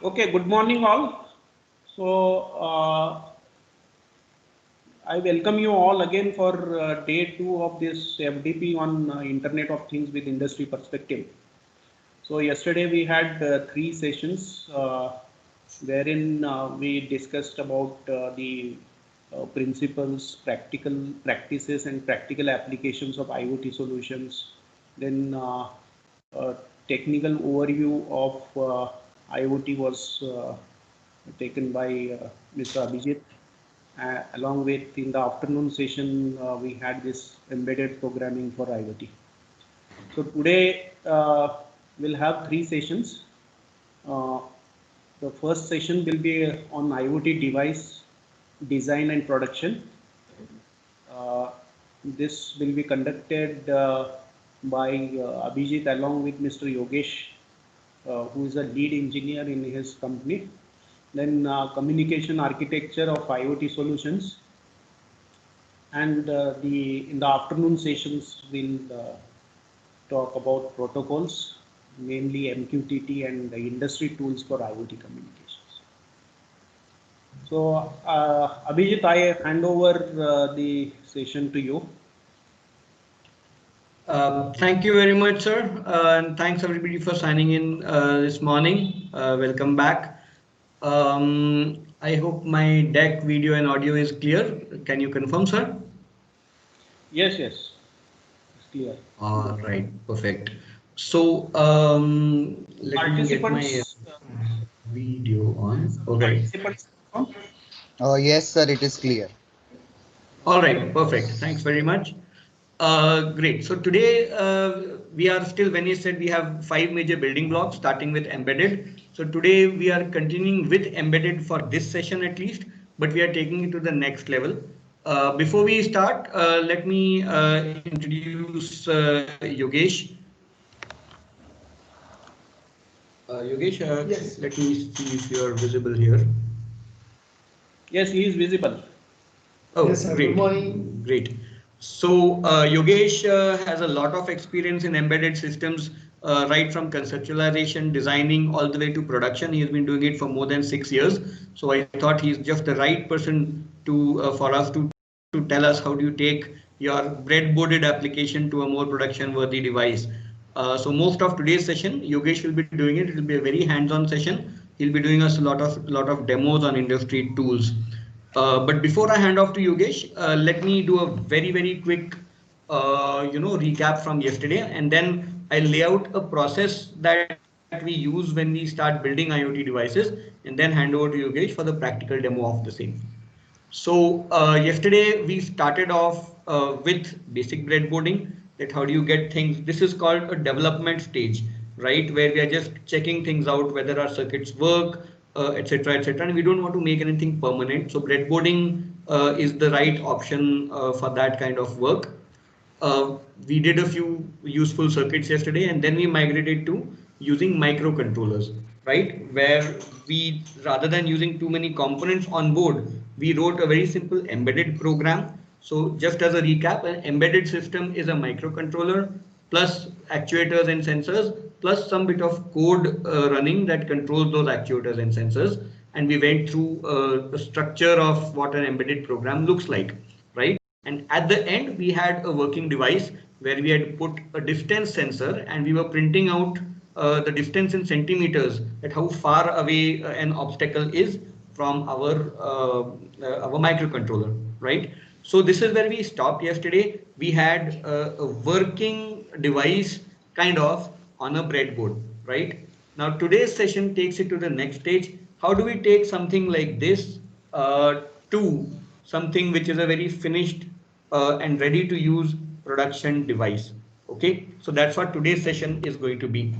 Okay, good morning all. So, I welcome you all again for day 2 of this FDP on Internet of Things with Industry Perspective. So, yesterday we had 3 sessions wherein we discussed about the principles, practical practices and practical applications of IoT solutions. Then technical overview of IoT was taken by Mr. Abhijit. Along with in the afternoon session, we had this embedded programming for IoT. So today we'll have 3 sessions. Uh, the first session will be on IoT device design and production. Uh, this will be conducted by Abhijit along with Mr. Yogesh, who is a lead engineer in his company. Then communication architecture of IoT solutions, and in the afternoon sessions we'll talk about protocols, mainly MQTT and the industry tools for IoT communications. So Abhijit, I hand over the session to you. Thank you very much, sir, and thanks everybody for signing in this morning. Welcome back. I hope my deck, video and audio is clear. Can you confirm, sir? Yes, it's clear. All right, perfect. So let me get my video on. Okay. Yes, sir, it is clear. All right, perfect. Thanks very much. Great. So today we are still, when you said we have 5 major building blocks, starting with embedded. So today we are continuing with embedded for this session at least, but we are taking it to the next level. Before we start, let me introduce Yogesh. Yogesh, yes. Let me see if you are visible here. Yes, he is visible. Oh, yes, great. Good morning. Great. So Yogesh has a lot of experience in embedded systems, right from conceptualization, designing, all the way to production. He has been doing it for more than 6 years. So I thought he's just the right person to for us to tell us how do you take your breadboarded application to a more production-worthy device. So most of today's session, Yogesh will be doing it. It will be a very hands-on session. He'll be doing us a lot of demos on industry tools. But before I hand off to Yogesh, let me do a very quick recap from yesterday, and then I lay out a process that we use when we start building IoT devices, and then hand over to Yogesh for the practical demo of the same. So yesterday we started off with basic breadboarding, that how do you get things. This is called a development stage, right, where we are just checking things out, whether our circuits work, etc., and we don't want to make anything permanent. So breadboarding is the right option for that kind of work. We did a few useful circuits yesterday, and then we migrated to using microcontrollers, right? Where we, rather than using too many components on board, we wrote a very simple embedded program. So just as a recap, an embedded system is a microcontroller plus actuators and sensors, plus some bit of code running that controls those actuators and sensors. And we went through a structure of what an embedded program looks like, right? And at the end, we had a working device where we had put a distance sensor, and we were printing out the distance in centimeters, at how far away an obstacle is from our microcontroller, right? So this is where we stopped yesterday. We had a working device kind of on a breadboard, right? Now today's session takes it to the next stage. How do we take something like this to something which is a very finished and ready to use production device? Okay, so that's what today's session is going to be.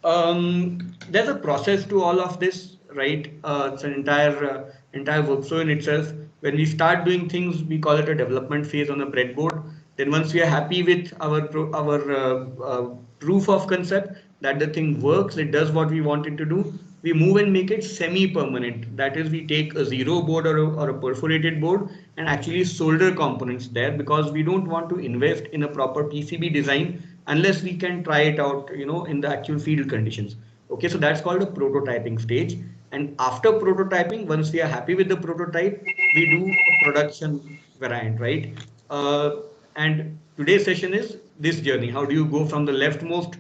There's a process to all of this, right? It's an entire workflow in itself. When we start doing things, we call it a development phase on the breadboard. Then once we are happy with our proof of concept that the thing works, it does what we want it to do, we move and make it semi-permanent. That is, we take a zero board or a perforated board and actually solder components there, because we don't want to invest in a proper PCB design unless we can try it out, in the actual field conditions. Okay, so that's called a prototyping stage. And after prototyping, once we are happy with the prototype, we do a production variant, right? And today's session is this journey. How do you go from the leftmost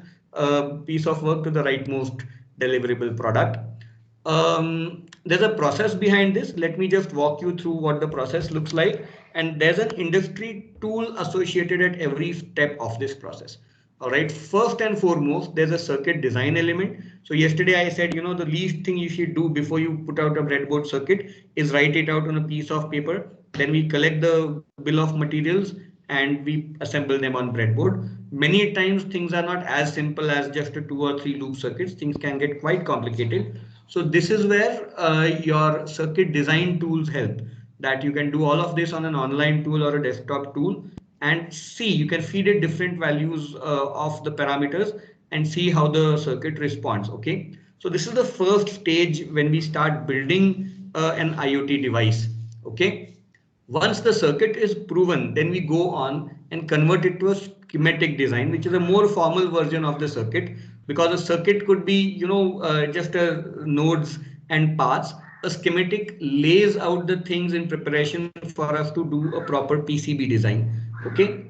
piece of work to the rightmost deliverable product? There's a process behind this. Let me just walk you through what the process looks like. And there's an industry tool associated at every step of this process. All right. First and foremost, there's a circuit design element. So yesterday I said, the least thing you should do before you put out a breadboard circuit is write it out on a piece of paper. Then we collect the bill of materials and we assemble them on breadboard. Many times things are not as simple as just a 2 or 3 loop circuits. Things can get quite complicated. So this is where your circuit design tools help, that you can do all of this on an online tool or a desktop tool and see, you can feed it different values of the parameters and see how the circuit responds. Okay, so this is the first stage when we start building an IoT device. Okay, once the circuit is proven, then we go on and convert it to a schematic design, which is a more formal version of the circuit, because a circuit could be, just nodes and paths. A schematic lays out the things in preparation for us to do a proper PCB design. Okay,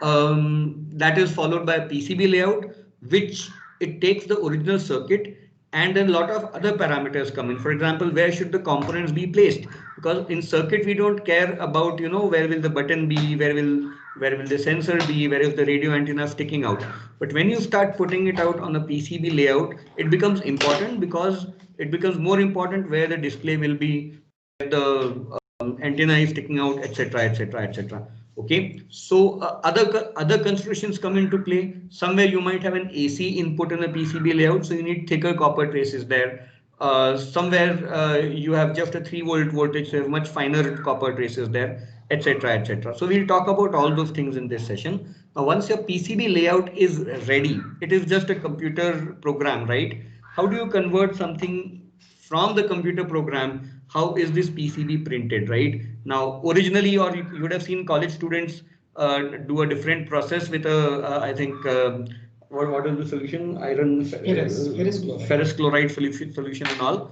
that is followed by a PCB layout, which it takes the original circuit and then a lot of other parameters come in. For example, where should the components be placed? Because in circuit we don't care about, where will the button be, where will the sensor be, where is the radio antenna sticking out. But when you start putting it out on a PCB layout, it becomes important, because it becomes more important where the display will be, where the antenna is sticking out, etc., etc., etc. Okay, so other considerations come into play. Somewhere you might have an AC input in a PCB layout, so you need thicker copper traces there. Somewhere you have just a 3-volt voltage, so you have much finer copper traces there, etc., etc. So we'll talk about all those things in this session. Now, once your PCB layout is ready, it is just a computer program, right? How do you convert something from the computer program? How is this PCB printed, right? Now, originally, or you would have seen college students do a different process with I think, what is the solution? Ferrous chloride solution and all.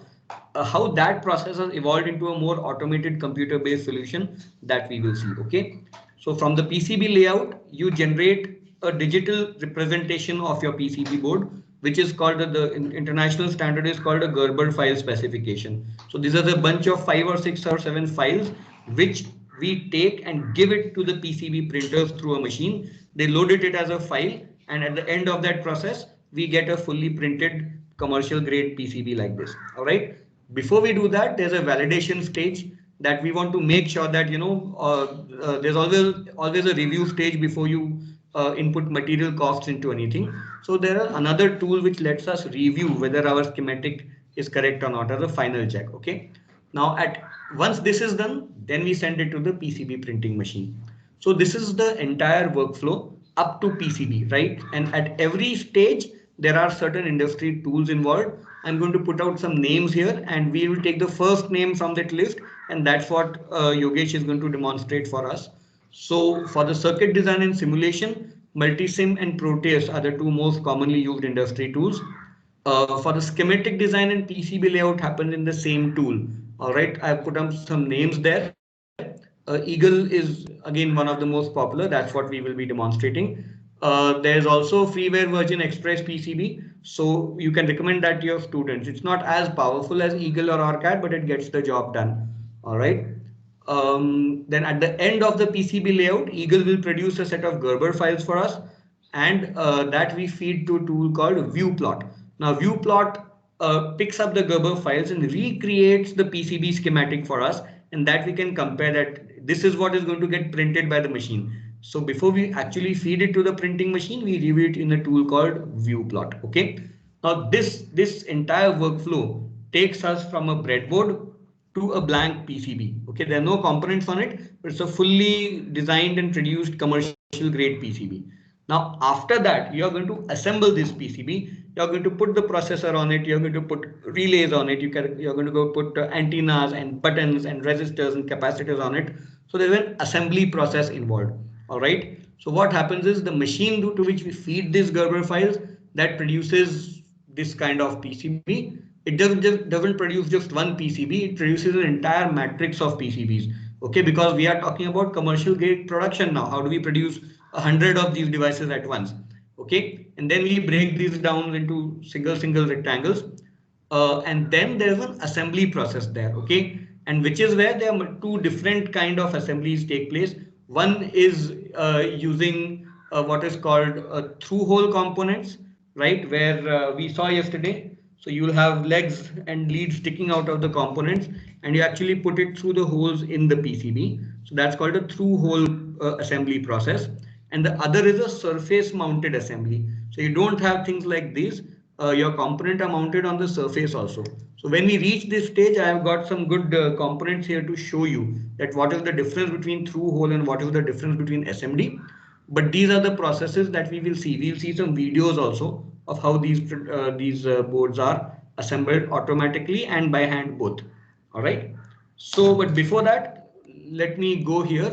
How that process has evolved into a more automated computer-based solution that we will see. Okay, so from the PCB layout, you generate a digital representation of your PCB board, which is called the international standard is called a Gerber file specification. So these are the bunch of 5 or 6 or 7 files which we take and give it to the PCB printers through a machine. They loaded it as a file, and at the end of that process, we get a fully printed commercial grade PCB like this. All right. Before we do that, there's a validation stage that we want to make sure that, there's always a review stage before you input material costs into anything. So there are another tool which lets us review whether our schematic is correct or not as a final check. Okay. Now once this is done, then we send it to the PCB printing machine. So this is the entire workflow up to PCB, right? And at every stage, there are certain industry tools involved. I'm going to put out some names here, and we will take the first name from that list, and that's what Yogesh is going to demonstrate for us. So for the circuit design and simulation, Multisim and Proteus are the two most commonly used industry tools. For the schematic design and PCB layout happens in the same tool. All right, I've put up some names there. Eagle is again one of the most popular. That's what we will be demonstrating. There's also freeware version Express PCB. So you can recommend that to your students. It's not as powerful as Eagle or OrCAD, but it gets the job done. All right. Then at the end of the PCB layout, Eagle will produce a set of Gerber files for us, and that we feed to a tool called ViewPlot. Now ViewPlot picks up the Gerber files and recreates the PCB schematic for us, and that we can compare that this is what is going to get printed by the machine. So before we actually feed it to the printing machine, we review it in a tool called ViewPlot. Okay. Now this entire workflow takes us from a breadboard to a blank PCB. Okay, there are no components on it, but it's a fully designed and produced commercial grade PCB. Now, after that, you are going to assemble this PCB. You are going to put the processor on it. You're going to put relays on it. You're going to go put antennas and buttons and resistors and capacitors on it. So there's an assembly process involved. All right. So what happens is the machine to which we feed these Gerber files that produces this kind of PCB. It doesn't produce just one PCB, it produces an entire matrix of PCBs. Okay, because we are talking about commercial grade production now. How do we produce 100 of these devices at once? Okay, and then we break these down into single rectangles, and then there's an assembly process there. Okay, and which is where there are two different kind of assemblies take place. One is using what is called through hole components, right, where we saw yesterday. So you'll have legs and leads sticking out of the components, and you actually put it through the holes in the PCB. So that's called a through hole assembly process. And the other is a surface mounted assembly. So you don't have things like this. Your component are mounted on the surface also. So when we reach this stage, I have got some good components here to show you that what is the difference between through hole and what is the difference between SMD. But these are the processes that we will see. We will see some videos also of how these boards are assembled automatically and by hand both. All right. So, but before that, let me go here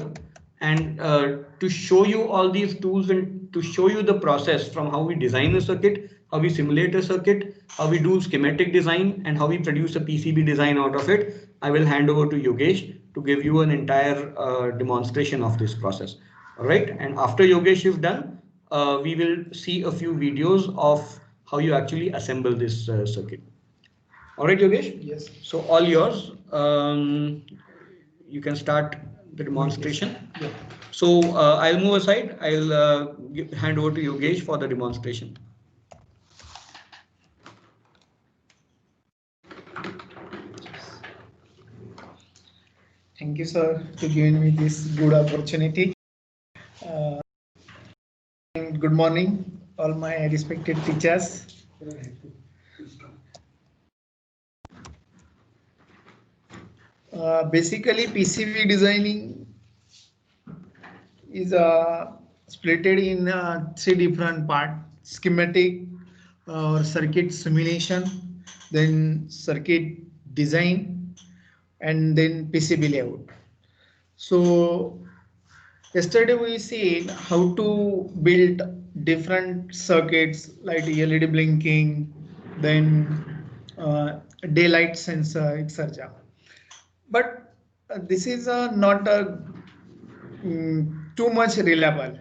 and to show you all these tools and to show you the process from how we design a circuit, how we simulate a circuit, how we do schematic design, and how we produce a PCB design out of it. I will hand over to Yogesh to give you an entire demonstration of this process. All right, and after Yogesh is done, we will see a few videos of how you actually assemble this circuit. All right, Yogesh? Yes. So all yours. You can start the demonstration. Yeah. So I'll move aside. I'll hand over to Yogesh for the demonstration. Thank you, sir, to giving me this good opportunity. Good morning, all my respected teachers. Basically, PCB designing is splitted in three different parts: schematic, or circuit simulation, then circuit design, and then PCB layout. So yesterday we seen how to build different circuits like LED blinking, then daylight sensor, etc. But this is not too much reliable.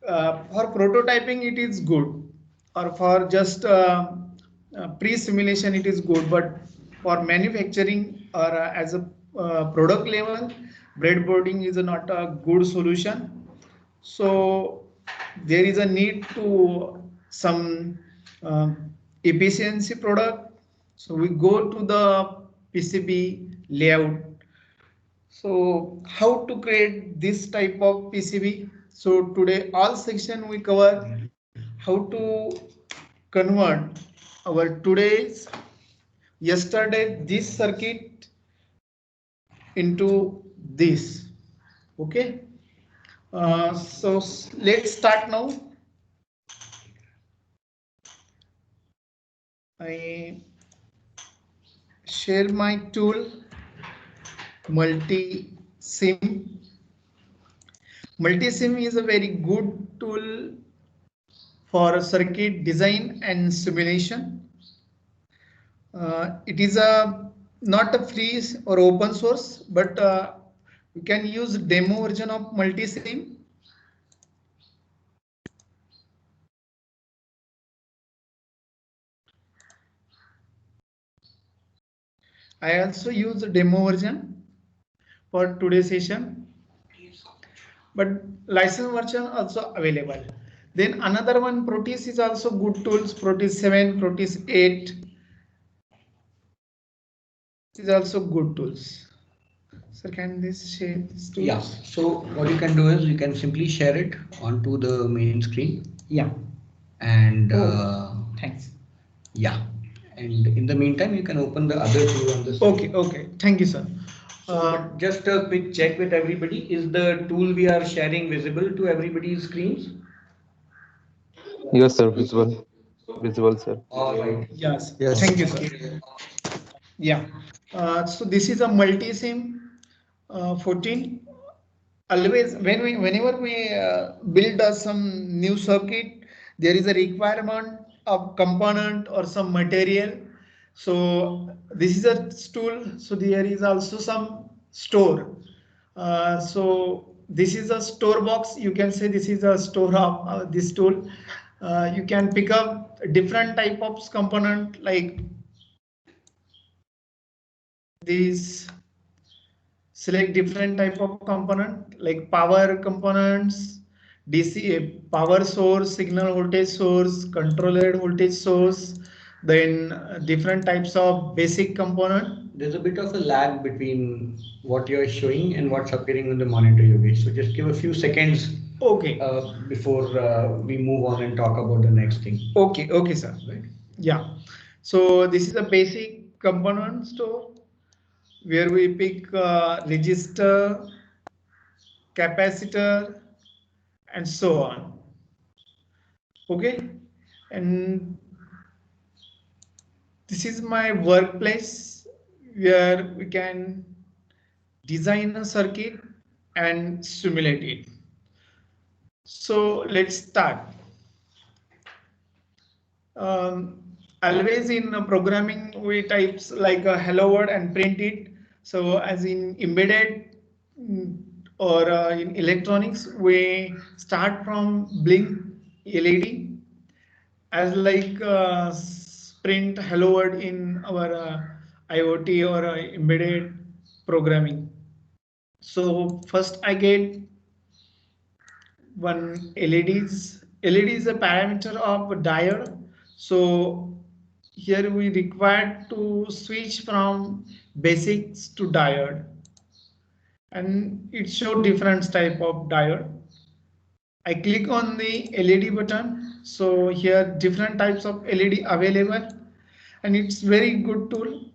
For prototyping it is good, or for just pre-simulation it is good, but for manufacturing or as a product level, breadboarding is not a good solution. So there is a need to some efficiency product. So we go to the PCB layout. So how to create this type of PCB? So today all section we cover how to convert our yesterday this circuit into this. Okay. So let's start now. I share my tool Multisim. Multisim is a very good tool for circuit design and simulation. It is not a free or open source, but you can use demo version of Multisim. I also use the demo version for today's session, but license version also available. Then another one, Proteus is also good tools. Proteus 7, Proteus 8 is also good tools. So can this share this tools? Yeah. So what you can do is you can simply share it onto the main screen. Yeah. And thanks. Yeah. And in the meantime, you can open the other tool on the screen. Okay. Thank you, sir. So just a quick check with everybody. Is the tool we are sharing visible to everybody's screens? Yes, sir. Visible, sir. All right. Yes. Yes. Thank you, sir. Yeah. So this is a Multisim 14. Always, whenever we build some new circuit, there is a requirement a component or some material. So this is a stool. So there is also some store. So this is a store box. You can say this is a store of this tool. You can pick up different type of component like these. Select different type of component like power components, DC power source, signal voltage source, controller voltage source, then different types of basic component. There's a bit of a lag between what you're showing and what's appearing on the monitor, Yogesh. So just give a few seconds. Okay. Before we move on and talk about the next thing. Okay, sir. Right. Yeah. So this is a basic component store where we pick resistor, capacitor, and so on. Okay, and this is my workplace where we can design a circuit and simulate it. So let's start. Always in programming we types like a hello world and print it. So as in embedded or in electronics, we start from blink LED as like print hello world in our IoT or embedded programming. So first I get one LEDs. LED is a parameter of diode. So here we require to switch from basics to diode, and it shows different type of diode. I click on the LED button. So here different types of LED available, and it's very good tool.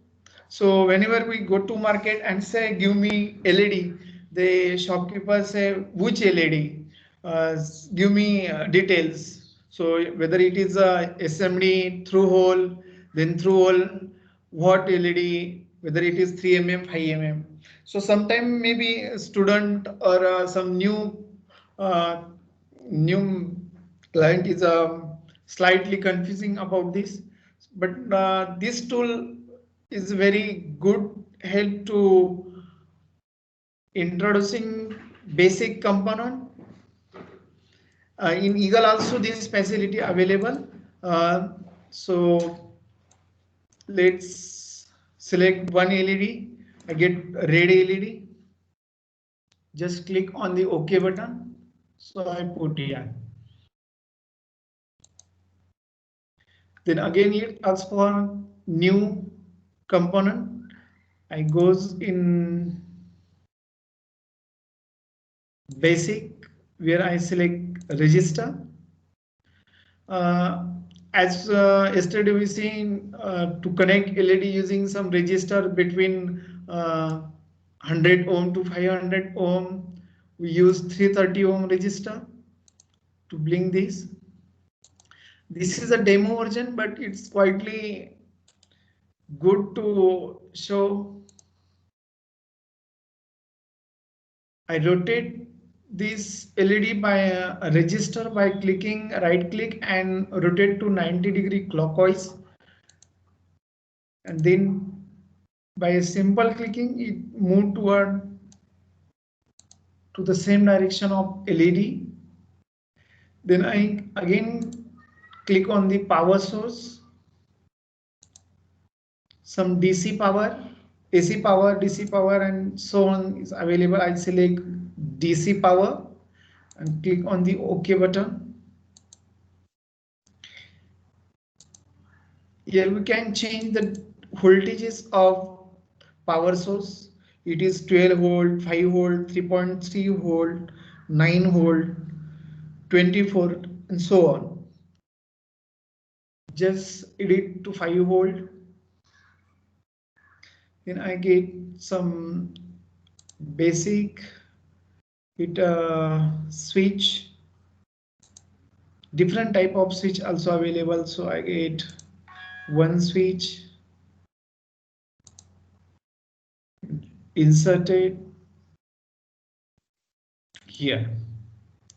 So whenever we go to market and say give me LED, the shopkeeper say which LED, give me details. So whether it is a SMD, through hole, then through hole, what LED, whether it is 3 mm, 5 mm. So sometime maybe a student or some new client is slightly confusing about this, but this tool is very good help to introducing basic component. In Eagle also this facility available. So let's select one LED. I get red LED. Just click on the OK button. So I put here. Then again it asks for new component. I goes in basic where I select register. As yesterday we seen to connect LED using some resistor between 100 ohm to 500 ohm, we use 330 ohm resistor to blink this. This is a demo version, but it's quietly good to show. I rotate this LED by a register by clicking right click and rotate to 90-degree clockwise, and then by a simple clicking it move toward to the same direction of LED. Then I again click on the power source, some DC power, AC power, DC power, and so on is available. I select DC power and click on the OK button. Here we can change the voltages of power source. It is 12 volt, 5 volt, 3.3 volt, 9 volt, 24, and so on. Just edit to 5 volt. Then I get some basic switch, different type of switch also available. So I get one switch, inserted here.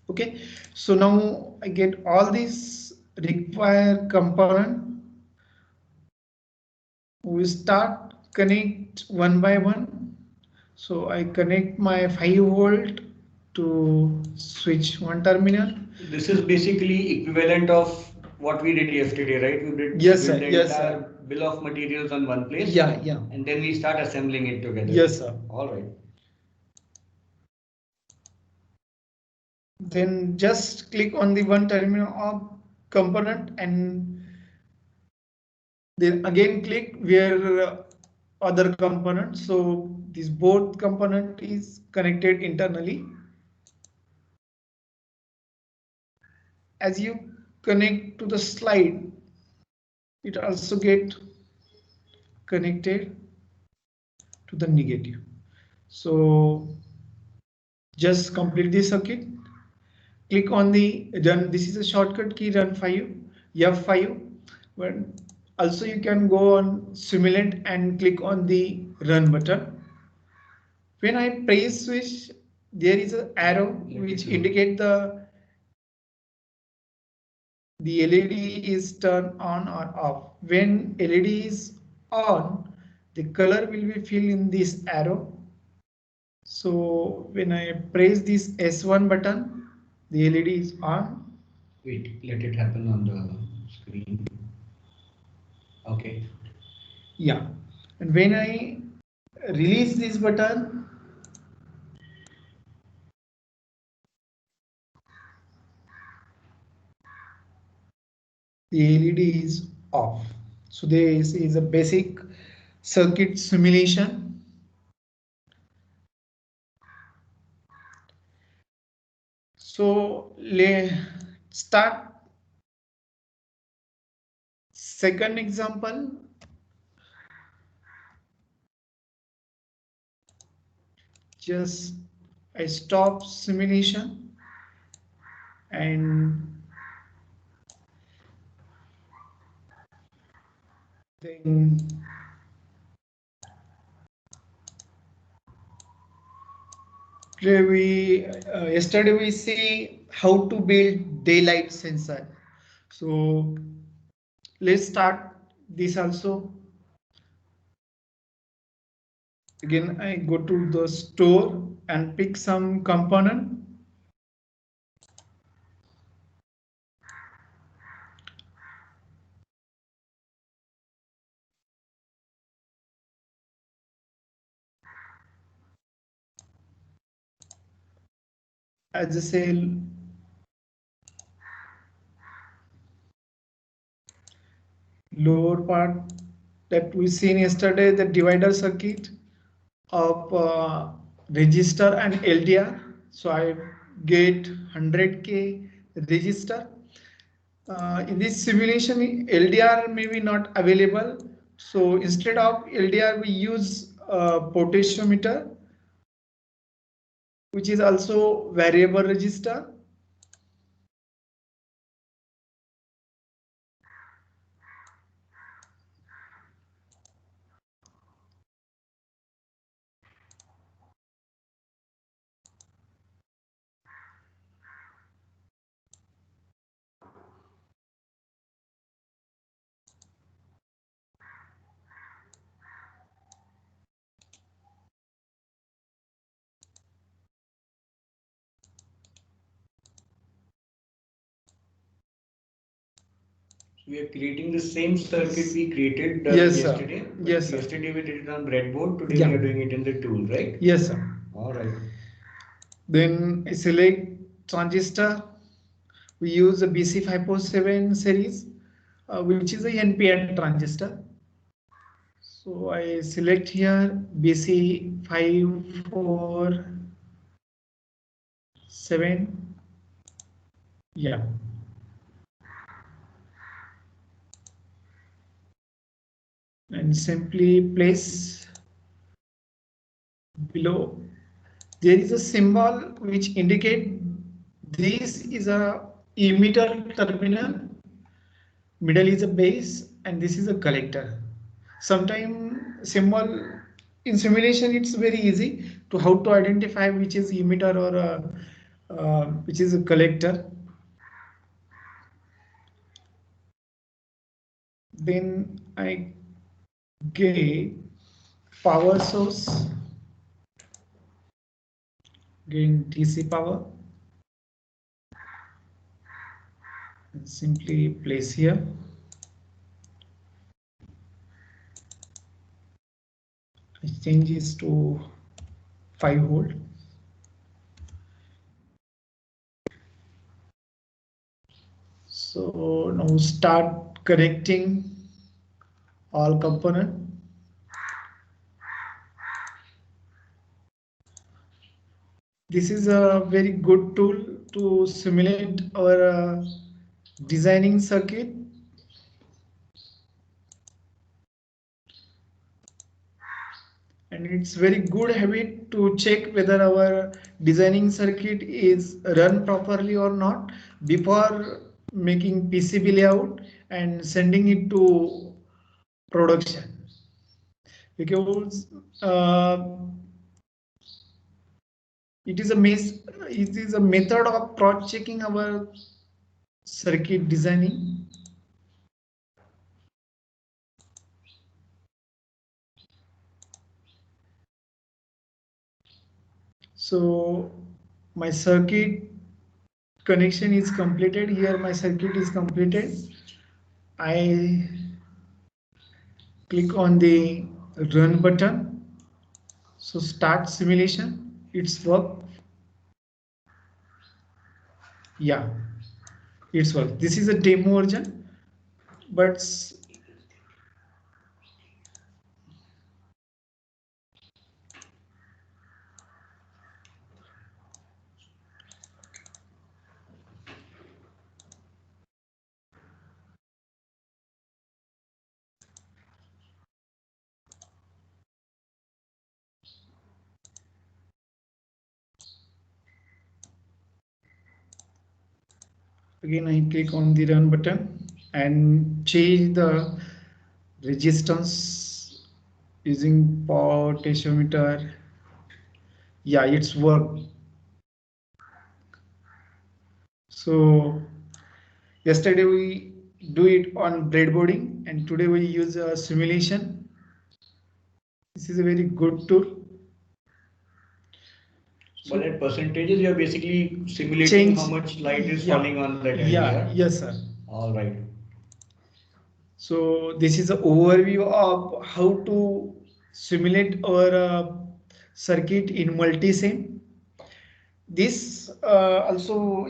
Okay, so now I get all these require component. We start connect one by one. So I connect my 5 volt to switch one terminal. This is basically equivalent of what we did yesterday, right? We did Yes, build sir. the Yes, entire sir. bill of materials on one place. Yeah, yeah. And then we start assembling it together. Yes, sir. All right. Then just click on the one terminal of component and then again click where other component. So this both component is connected internally. As you connect to the slide, it also get connected to the negative. So just complete the circuit. Click on the run. This is a shortcut key, run 5 F5. But also you can go on simulate and click on the run button. When I press switch, there is an arrow which indicate the LED is turned on or off. When LED is on, the color will be filled in this arrow. So when I press this S1 button, the LED is on. Wait, let it happen on the screen. Okay. Yeah. And when I release this button, the LED is off. So this is a basic circuit simulation. So let's start second example. Just I stop simulation and then yesterday we see how to build daylight sensor. So let's start this also. Again, I go to the store and pick some component. As I say, lower part that we seen yesterday, the divider circuit of register and LDR. So I get 100K register. In this simulation, LDR may be not available. So instead of LDR, we use potentiometer, which is also variable register. We are creating the same circuit we created Yes, yesterday. sir. Yes, sir. Yesterday we did it on breadboard. Today Yeah. we are doing it in the tool, right? Yes, sir. All right. Then I select transistor. We use a BC547 series, which is a NPN transistor. So I select here BC547. Yeah. And simply place below. There is a symbol which indicate this is a emitter terminal, middle is a base, and this is a collector. Sometimes symbol in simulation it's very easy to how to identify which is emitter or which is a collector. Then I get power source, gain DC power, and simply place here. I change this to 5 volt. So now start connecting all component. This is a very good tool to simulate our designing circuit. And it's very good habit to check whether our designing circuit is run properly or not before making PCB layout and sending it to production. Because it is a method of cross checking our circuit designing. So my circuit connection is completed. Here my circuit is completed. I click on the run button. So start simulation. It's work. Yeah, it's work. This is a demo version, but again I click on the run button and change the resistance using potentiometer. Yeah, it's work. So yesterday we do it on breadboarding and today we use a simulation. This is a very good tool. But at percentages, you're basically simulating how much light is falling on that area. Yes, sir. All right. So this is an overview of how to simulate our circuit in multisim. This also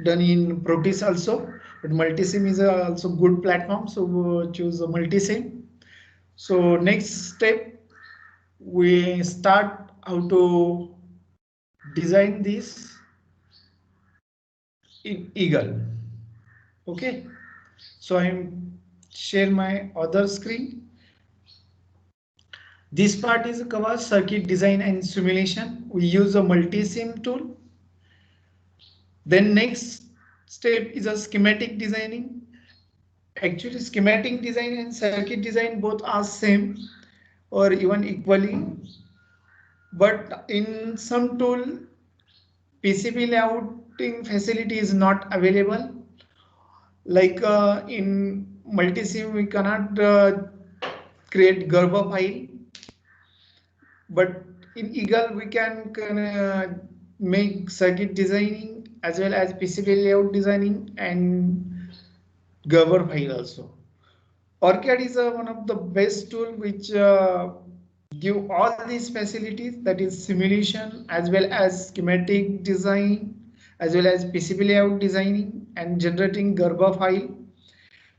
done in Proteus also, but multisim is also good platform. So we'll choose a multisim. So next step, we start how to design this in Eagle. Okay, so I'm share my other screen. This part is cover circuit design and simulation. We use a multi-sim tool. Then next step is a schematic designing. Actually, schematic design and circuit design both are same or even equally. But in some tool, PCB layouting facility is not available. Like in multisim, we cannot create Gerber file. But in Eagle, we can make circuit designing as well as PCB layout designing and Gerber file also. OrCAD is one of the best tool which give all these facilities, that is simulation as well as schematic design as well as PCB layout designing and generating Gerber file.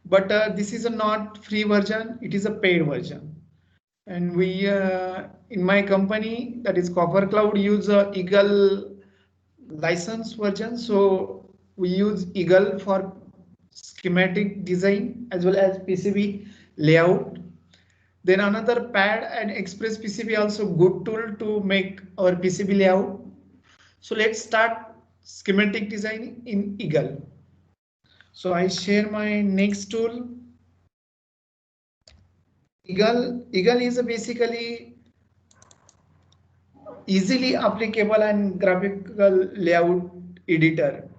But this is a not free version, it is a paid version. And we in my company, that is Copper Cloud, use Eagle license version. So we use Eagle for schematic design as well as PCB layout. Then another pad and Express PCB also good tool to make our PCB layout. So let's start schematic design in Eagle. So I share my next tool. Eagle is basically easily applicable and graphical layout editor.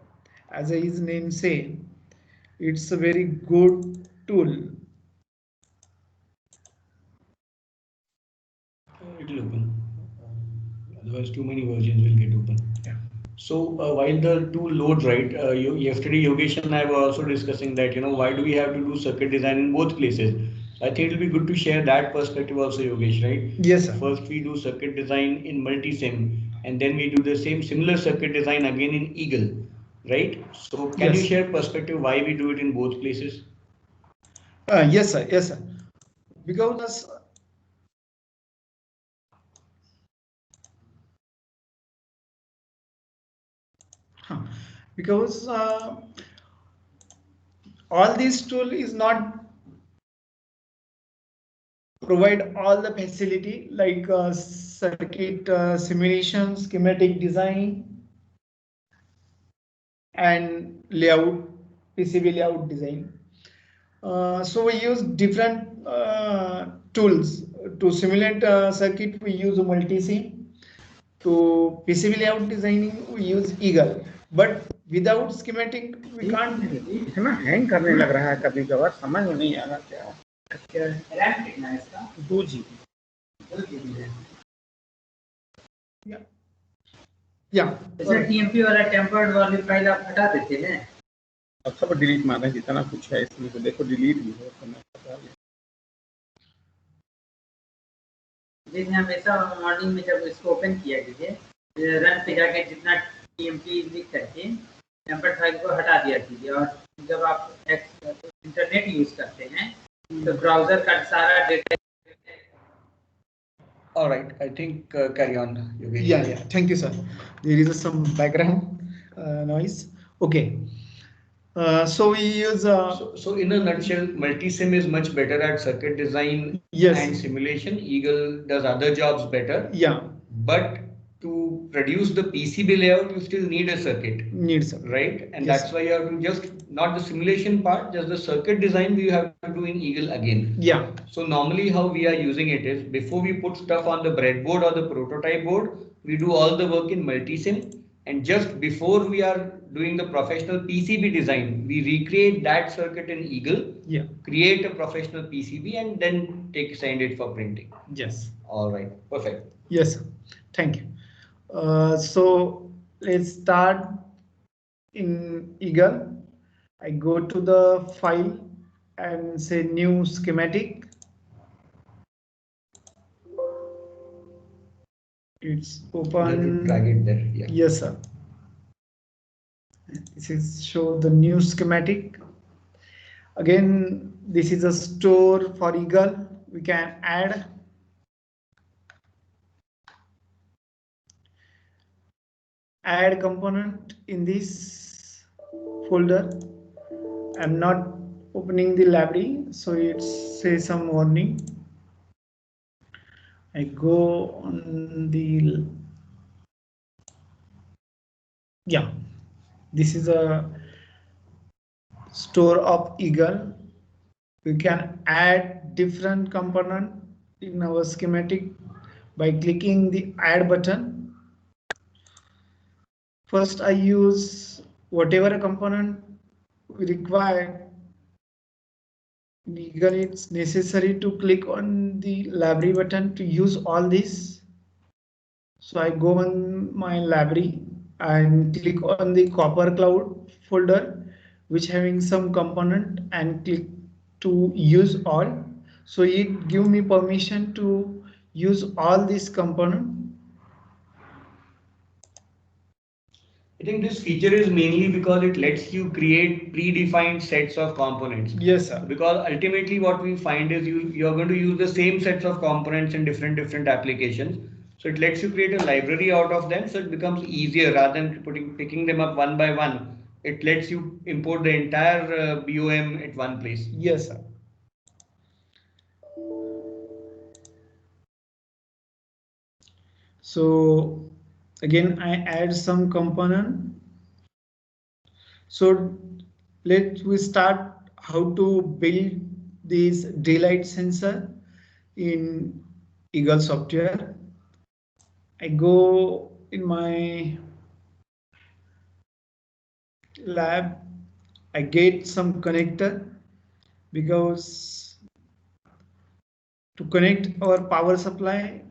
As his name say, it's a very good tool. It will open. Otherwise, too many versions will get open. Yeah. So while the tool loads, right? Yesterday Yogesh and I were also discussing that, why do we have to do circuit design in both places? So I think it will be good to share that perspective also, Yogesh, right? Yes, sir. First we do circuit design in Multisim, and then we do the similar circuit design again in Eagle, right? So can you share perspective why we do it in both places? Yes, sir. Yes, sir. Because because all these tool is not provide all the facility like circuit simulation, schematic design, and layout, PCB layout design. So we use different tools to simulate circuit. We use Multisim. To PCB layout designing, we use Eagle. But without schematic, we can't. इतना hang करने लग रहा है कभी कभार, समझ में नहीं आ रहा क्या है। रैम कितना है इसका? 2 GB है। या जैसे TMP वाला टेम्पर्ड वाले फाइल आप हटा देते हैं और सब डिलीट मारना, जितना कुछ है इसमें तो देखो डिलीट भी हो तो मैं हटा लिया। जैसे हमेशा मॉर्निंग में जब इसको ओपन किया कीजिए, रन पे जाके जितना TMP लिख करके टेम्पर्ड फाइल को हटा दिया कीजिए, और जब आप इंटरनेट यूज करते हैं तो ब्राउजर का सारा data. All right, I think carry on. Yogesh. Yeah. Thank you, sir. There is some background noise. Okay. So we use. So in a nutshell, Multisim is much better at circuit design and simulation. Eagle does other jobs better. Yeah. But to produce the PCB layout, you still need a circuit. Needs, right? And that's why you have to just not the simulation part, just the circuit design we have to do in Eagle again. Yeah. So normally how we are using it is before we put stuff on the breadboard or the prototype board, we do all the work in Multisim. And just before we are doing the professional PCB design, we recreate that circuit in Eagle, create a professional PCB, and then send it for printing. Yes. All right, perfect. Yes, thank you. So let's start in Eagle. I go to the file and say new schematic. It's open. Drag it there. Yeah. Yes, sir. This is show the new schematic. Again, this is a store for Eagle. We can add. Add component in this folder. I'm not opening the library, so it says some warning. I go on the, this is a store of Eagle. We can add different component in our schematic by clicking the add button. First, I use whatever component we require. In Eagle, it's necessary to click on the library button to use all this. So I go on my library and click on the Copper Cloud folder, which having some component, and click to use all. So it give me permission to use all these component. I think this feature is mainly because it lets you create predefined sets of components. Yes, sir. Because ultimately what we find is you're going to use the same sets of components in different applications. So it lets you create a library out of them, so it becomes easier rather than picking them up one by one. It lets you import the entire BOM at one place. Yes, sir. So again, I add some component. So let's start how to build this daylight sensor in Eagle software. I go in my lab, I get some connector because to connect our power supply,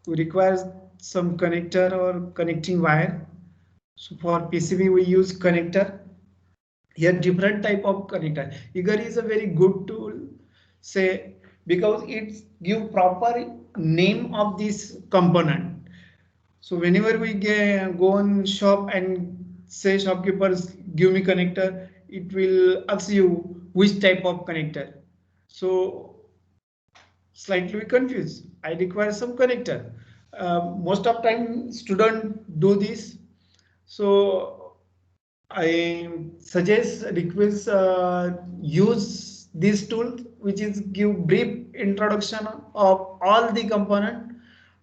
we require some connector or connecting wire. So for PCB, we use connector. Here, different type of connector. Eager is a very good tool, say, because it give proper name of this component. So whenever we go on shop and say shopkeepers give me connector, it will ask you which type of connector. So slightly confused. I require some connector. Most of time student do this. So I suggest request use this tool, which is give brief introduction of all the component.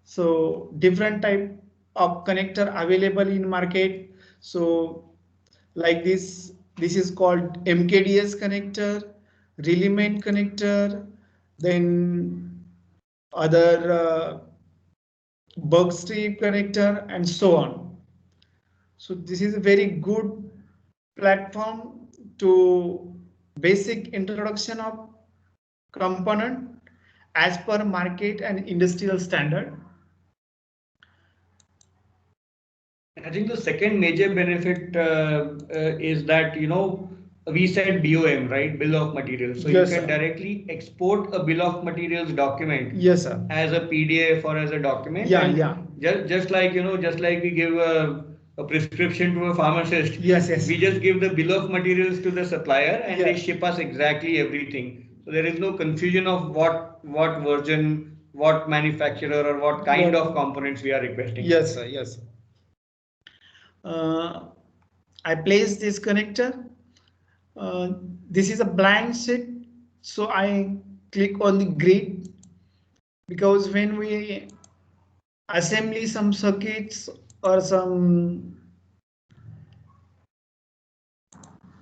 So different type of connector available in market. So like this is called MKDS connector, Relement connector, then other bug strip connector, and so on. So this is a very good platform to basic introduction of component as per market and industrial standard. I think the second major benefit is that, we said BOM, right? Bill of materials. So Yes, you can sir. directly export a bill of materials document. Yes, sir. As a PDF or as a document. Yeah, and yeah. Just like, just like we give a prescription to a pharmacist. Yes, yes. We just give the bill of materials to the supplier and they Yeah. ship us exactly everything. So there is no confusion of what version, what manufacturer or what kind of components we are requesting. Yes, sir. Yes. I place this connector. This is a blank sheet, so I click on the grid, because when we assembly some circuits or some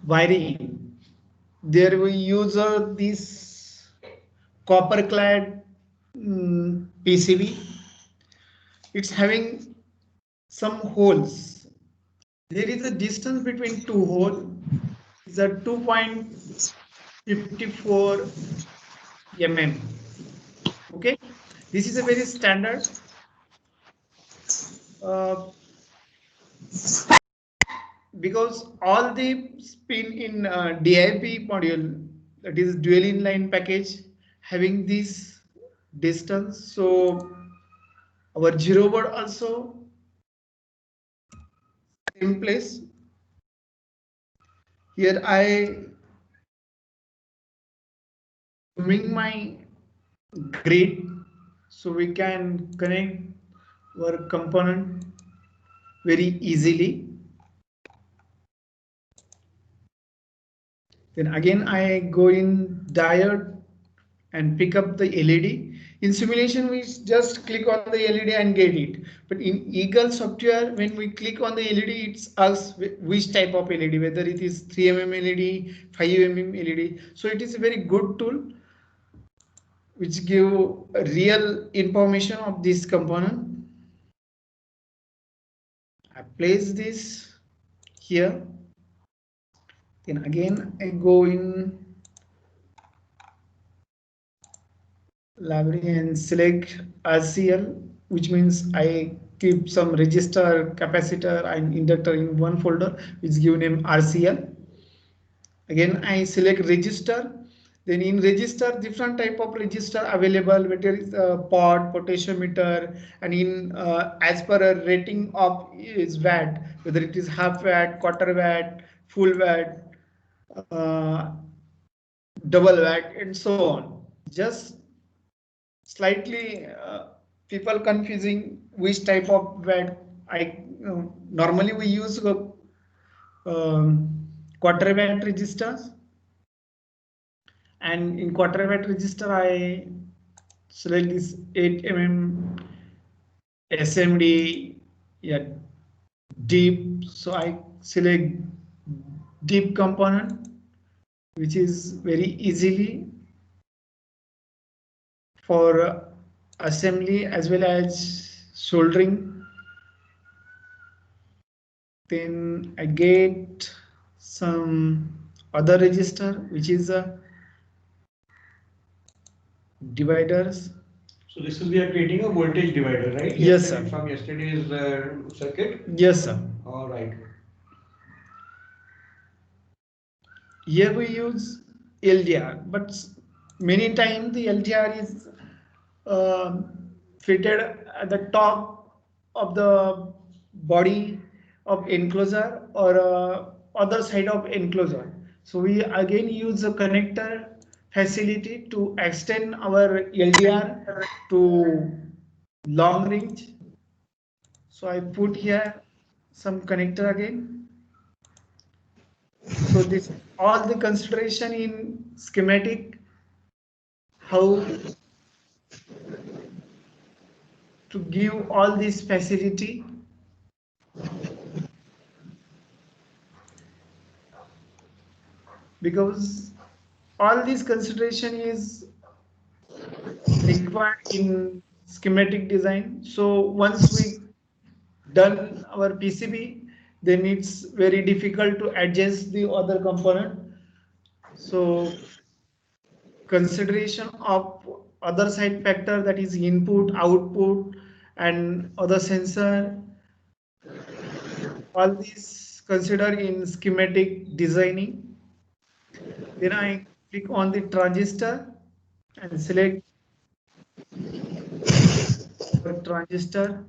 wiring, there we use this copper clad PCB. It's having some holes. There is a distance between two holes. It's a 2.54 mm. Okay, this is a very standard. Because all the spin in DIP module, that is dual inline package, having this distance. So our zero board also same place. Here I bring my grid, so we can connect our component very easily. Then again I go in diode and pick up the LED. In simulation, we just click on the LED and get it. But in Eagle software, when we click on the LED, it's asks which type of LED, whether it is 3 mm LED, 5 mm LED. So it is a very good tool which give real information of this component. I place this here. Then again, I go in library and select RCL, which means I keep some resistor, capacitor and inductor in one folder, which give name RCL. Again I select register. Then in register, different type of register available, whether it's pot, potentiometer, and in as per a rating of is watt, whether it is half watt, quarter watt, full watt, double watt, and so on. Just slightly people confusing which type of watt. Normally we use quarter watt resistors, and in quarter watt resistor I select this 8 mm SMD, yeah, deep. So I select deep component, which is very easily for assembly as well as soldering. Then I get some other register, which is dividers. So this is we are creating a voltage divider, right? Yes, sir. From yesterday's circuit. Yes, sir. All right. Here we use LDR, but many times the LDR is fitted at the top of the body of enclosure or other side of enclosure. So we again use a connector facility to extend our LDR to long range. So I put here some connector again. So this all the consideration in schematic, how to give all this facility. Because all this consideration is required in schematic design. So once we done our PCB, then it's very difficult to adjust the other component. So consideration of other side factor, that is input, output, and other sensor, all these considered in schematic designing. Then I click on the transistor and select transistor.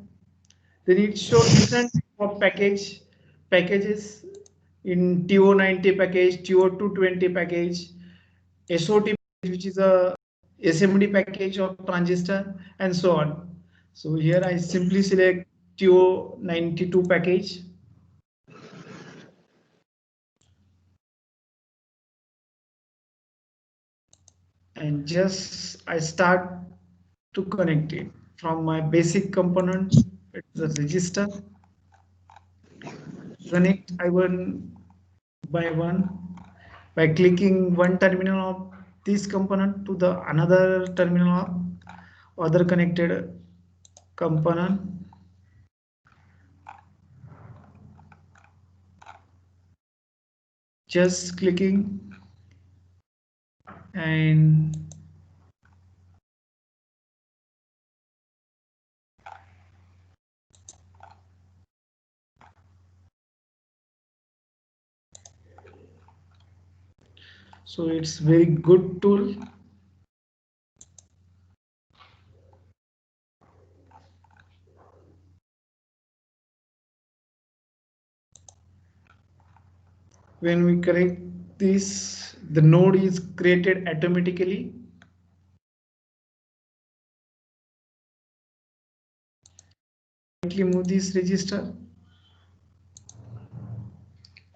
Then it shows different type of packages in TO90 package, TO220 package, SOT package, which is a SMD package of transistor, and so on. So here I simply select TO92 package. And just I start to connect it from my basic component. It's a register. Connect I one by one by clicking one terminal of this component to the another terminal of other connected component. Just clicking and so it's very good tool. When we connect this, the node is created automatically. Move this register.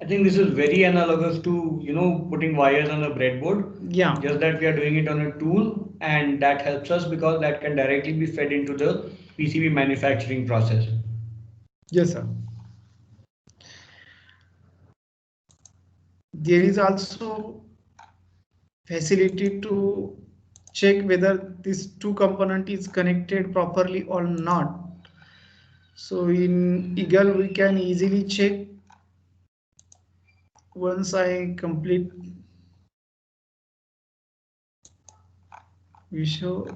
I think this is very analogous to, putting wires on a breadboard. Yeah. Just that we are doing it on a tool, and that helps us because that can directly be fed into the PCB manufacturing process. Yes, sir. There is also facility to check whether this two component is connected properly or not. So in Eagle we can easily check. Once I complete, we show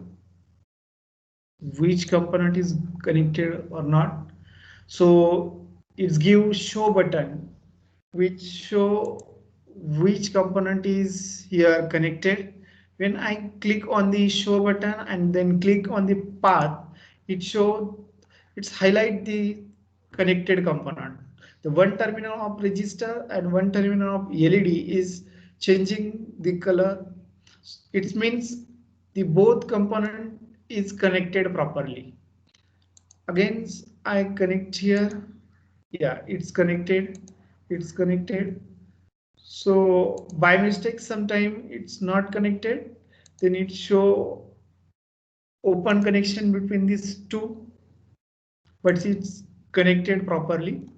which component is connected or not. So it's give show button which show which component is here connected. When I click on the show button and then click on the path, it's highlight the connected component. The one terminal of register and one terminal of LED is changing the color. It means the both component is connected properly. Again, I connect here. Yeah, it's connected. It's connected. So by mistake, sometime it's not connected. Then it show open connection between these two, but it's connected properly.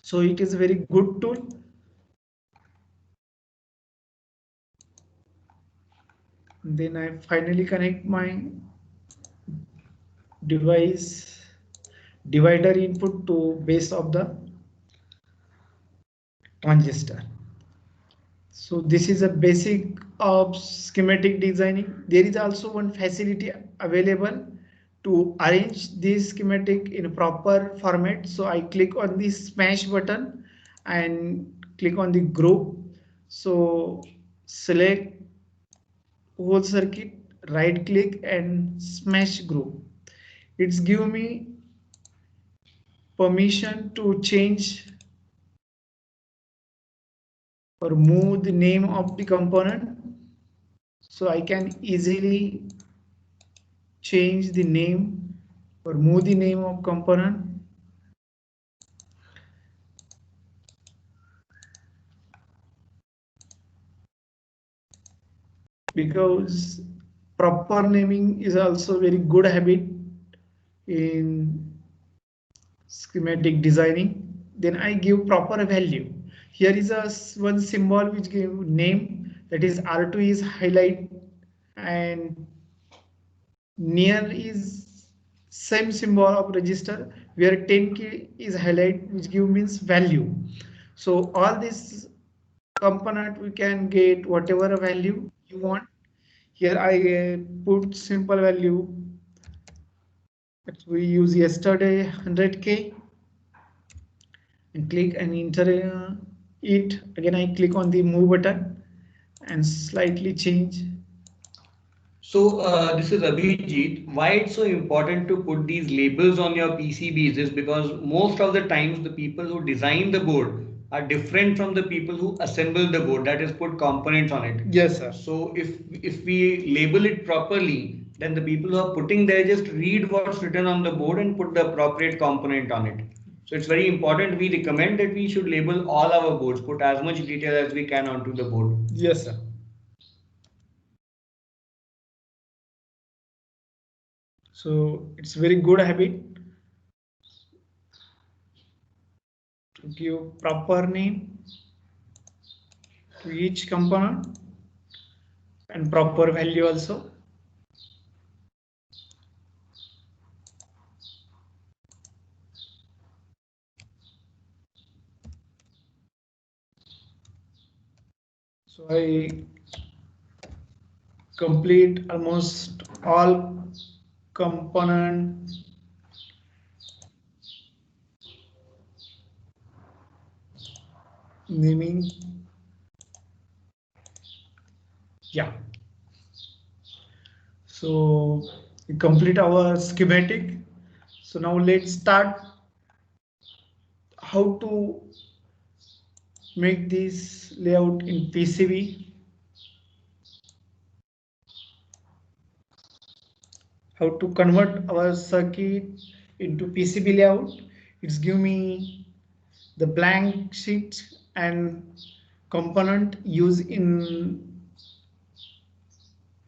So it is a very good tool. Then I finally connect my device divider input to base of the transistor. So this is a basic of schematic designing. There is also one facility available to arrange this schematic in a proper format. So I click on the smash button and click on the group. So select whole circuit, right click and smash group. It's give me permission to change or move the name of the component. So I can easily change the name or move the name of component. Because proper naming is also very good habit in schematic designing. Then I give proper value. Here is a one symbol which give name, that is R2 is highlight, and near is same symbol of register where 10 key is highlight, which give means value. So all this component we can get whatever value you want. Here I put simple value that we use yesterday 100K and click and enter it. Again I click on the move button and slightly change. So this is Abhijit. Why it's so important to put these labels on your PCBs is because most of the times the people who design the board are different from the people who assemble the board, that is put components on it. Yes, sir. So if we label it properly, then the people who are putting there just read what's written on the board and put the appropriate component on it. So it's very important. We recommend that we should label all our boards, put as much detail as we can onto the board. Yes, sir. So it's very good habit to give proper name to each component and proper value also. So I complete almost all component naming. Yeah. So we complete our schematic. So now let's start how to make this layout in PCB. How to convert our circuit into PCB layout. It's give me the blank sheet and component used in.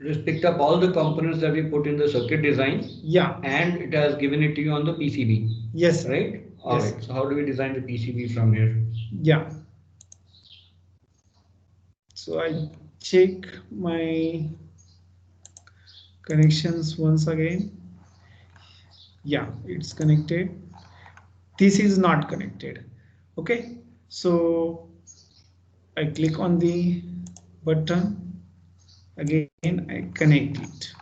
It has picked up all the components that we put in the circuit design. Yeah. And it has given it to you on the PCB. Yes. Right? All yes. right. So how do we design the PCB from here? Yeah. So I check my connections once again. Yeah, it's connected. This is not connected. Okay. So I click on the button. Again, I connect it.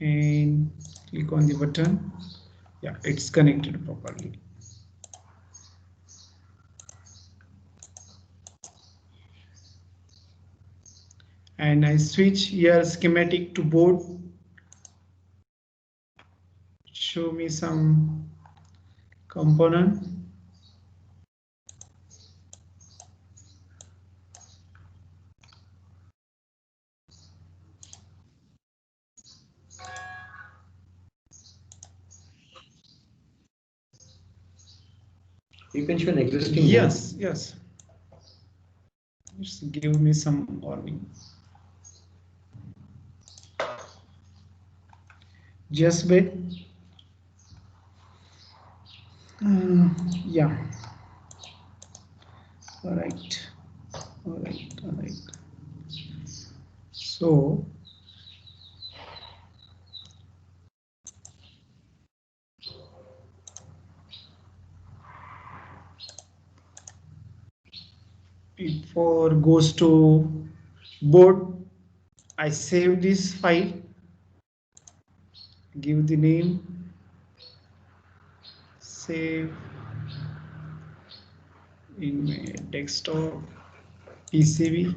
And click on the button. Yeah, it's connected properly. And I switch here schematic to board. Show me some component. You can show an existing. Yes, yes. Just give me some warning. Just wait. Yeah. All right. All right. All right. So it for goes to board. I save this file, give the name, save in my desktop PCB,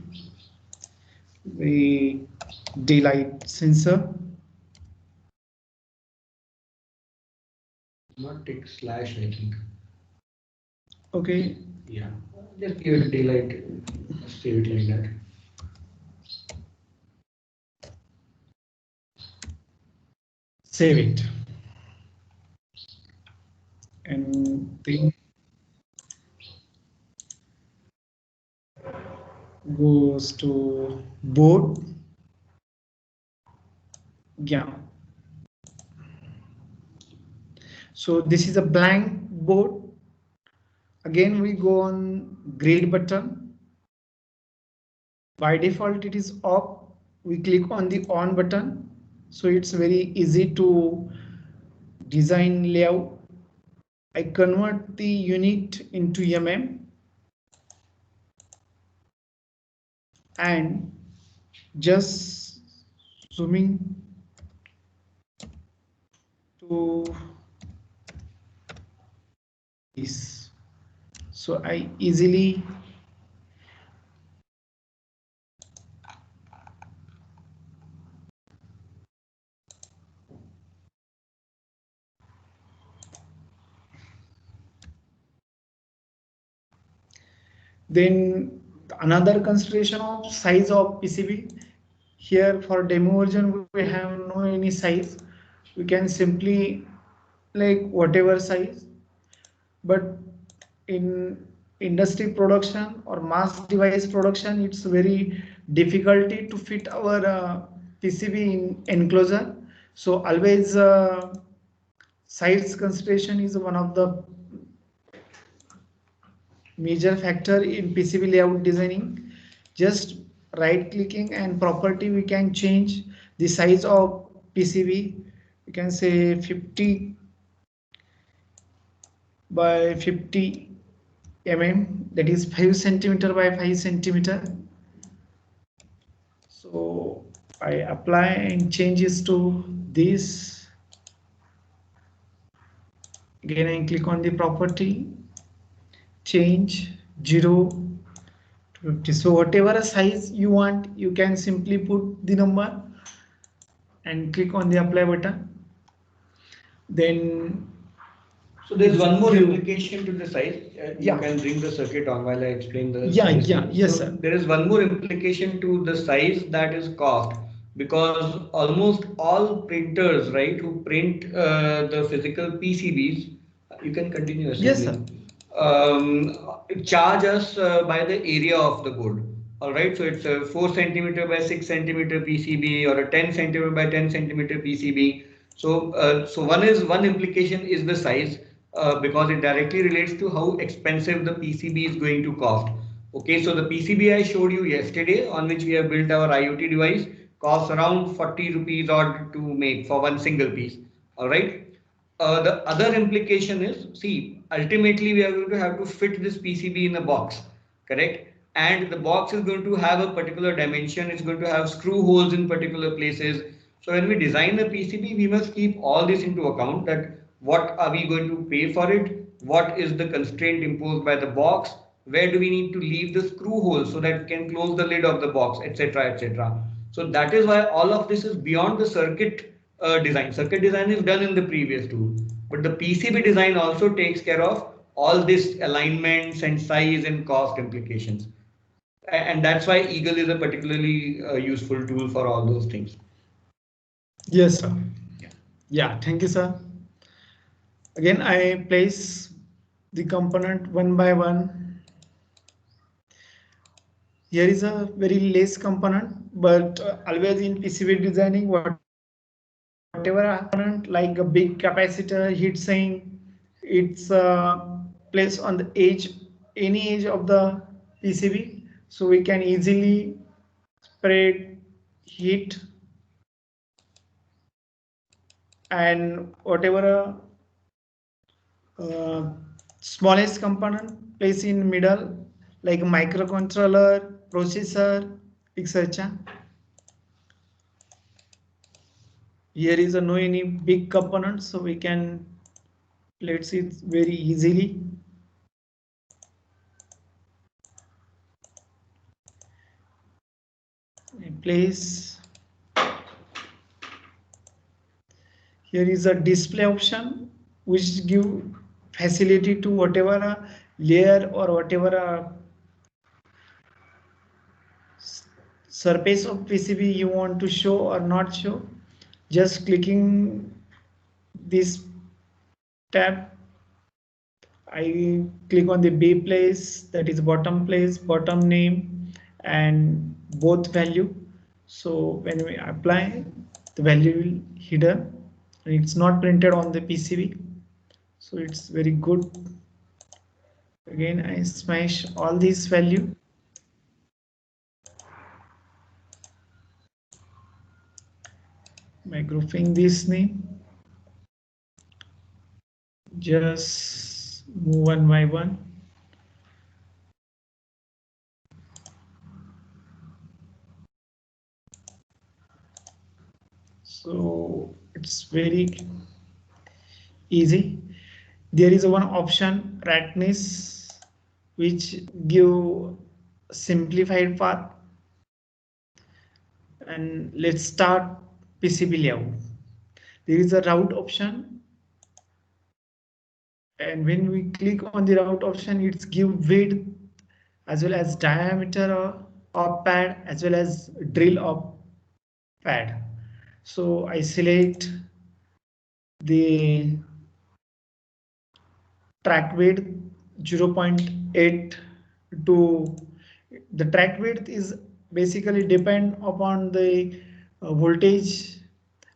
the daylight sensor. Not take slash, I think. Okay. Yeah, just give it daylight, save it like that. Save it. And then goes to board. Yeah. So this is a blank board. Again, we go on grid button. By default, it is off. We click on the on button. So it's very easy to design layout. I convert the unit into mm and just zooming to this. So I easily then another consideration of size of PCB. Here for demo version we have no any size. We can simply like whatever size, but in industry production or mass device production it's very difficulty to fit our PCB in enclosure. So always size consideration is one of the major factor in PCB layout designing. Just right clicking and property, we can change the size of PCB. You can say 50 by 50 mm, that is 5 centimeter by 5 centimeter. So I apply and changes to this. Again, I click on the property, change 0 to 50. So whatever size you want, you can simply put the number and click on the apply button. Then so there's one more implication to the size. You Yeah. can bring the circuit on while I explain the Yeah, size. yeah, yes, So sir. there is one more implication to the size, that is cost, because almost all printers, right, who print the physical PCBs, you can continue Yes, sir. assembling, charge us by the area of the board. All right, so it's a 4 centimeter by 6 centimeter PCB or a 10 centimeter by 10 centimeter PCB. So one implication is the size, because it directly relates to how expensive the PCB is going to cost. Okay, so the PCB I showed you yesterday, on which we have built our IoT device, costs around 40 rupees odd to make for one single piece. All right. The other implication is, see, ultimately we are going to have to fit this PCB in a box, correct? And the box is going to have a particular dimension, it's going to have screw holes in particular places. So when we design a PCB, we must keep all this into account, that what are we going to pay for it? What is the constraint imposed by the box? Where do we need to leave the screw hole so that we can close the lid of the box, etc., etc. So that is why all of this is beyond the circuit design. Circuit design is done in the previous tool, but the PCB design also takes care of all this alignments and size and cost implications. And that's why Eagle is a particularly useful tool for all those things. Yes, sir. Yeah, thank you, sir. Again, I place the component one by one. Here is a very less component, but always in PCB designing, whatever component like a big capacitor, heat sink, it's placed on the edge, any edge of the PCB, so we can easily spread heat, and whatever smallest component place in middle like microcontroller, processor, etc. Here is a no any big component, so we can let's see it very easily. Place. Here is a display option which give facility to whatever a layer or whatever a surface of PCB you want to show or not show. Just clicking this tab, I click on the B place, that is bottom place, bottom name, and both value. So when we apply, the value will hidden. It's not printed on the PCB, so it's very good. Again, I smash all these value. By grouping this name, just move one by one. So it's very easy. There is one option Ratness which give simplified path, and let's start PCB layout. There is a route option, and when we click on the route option, it's give width as well as diameter of pad as well as drill of pad. So I select the track width 0.8 to the track width is basically depend upon the voltage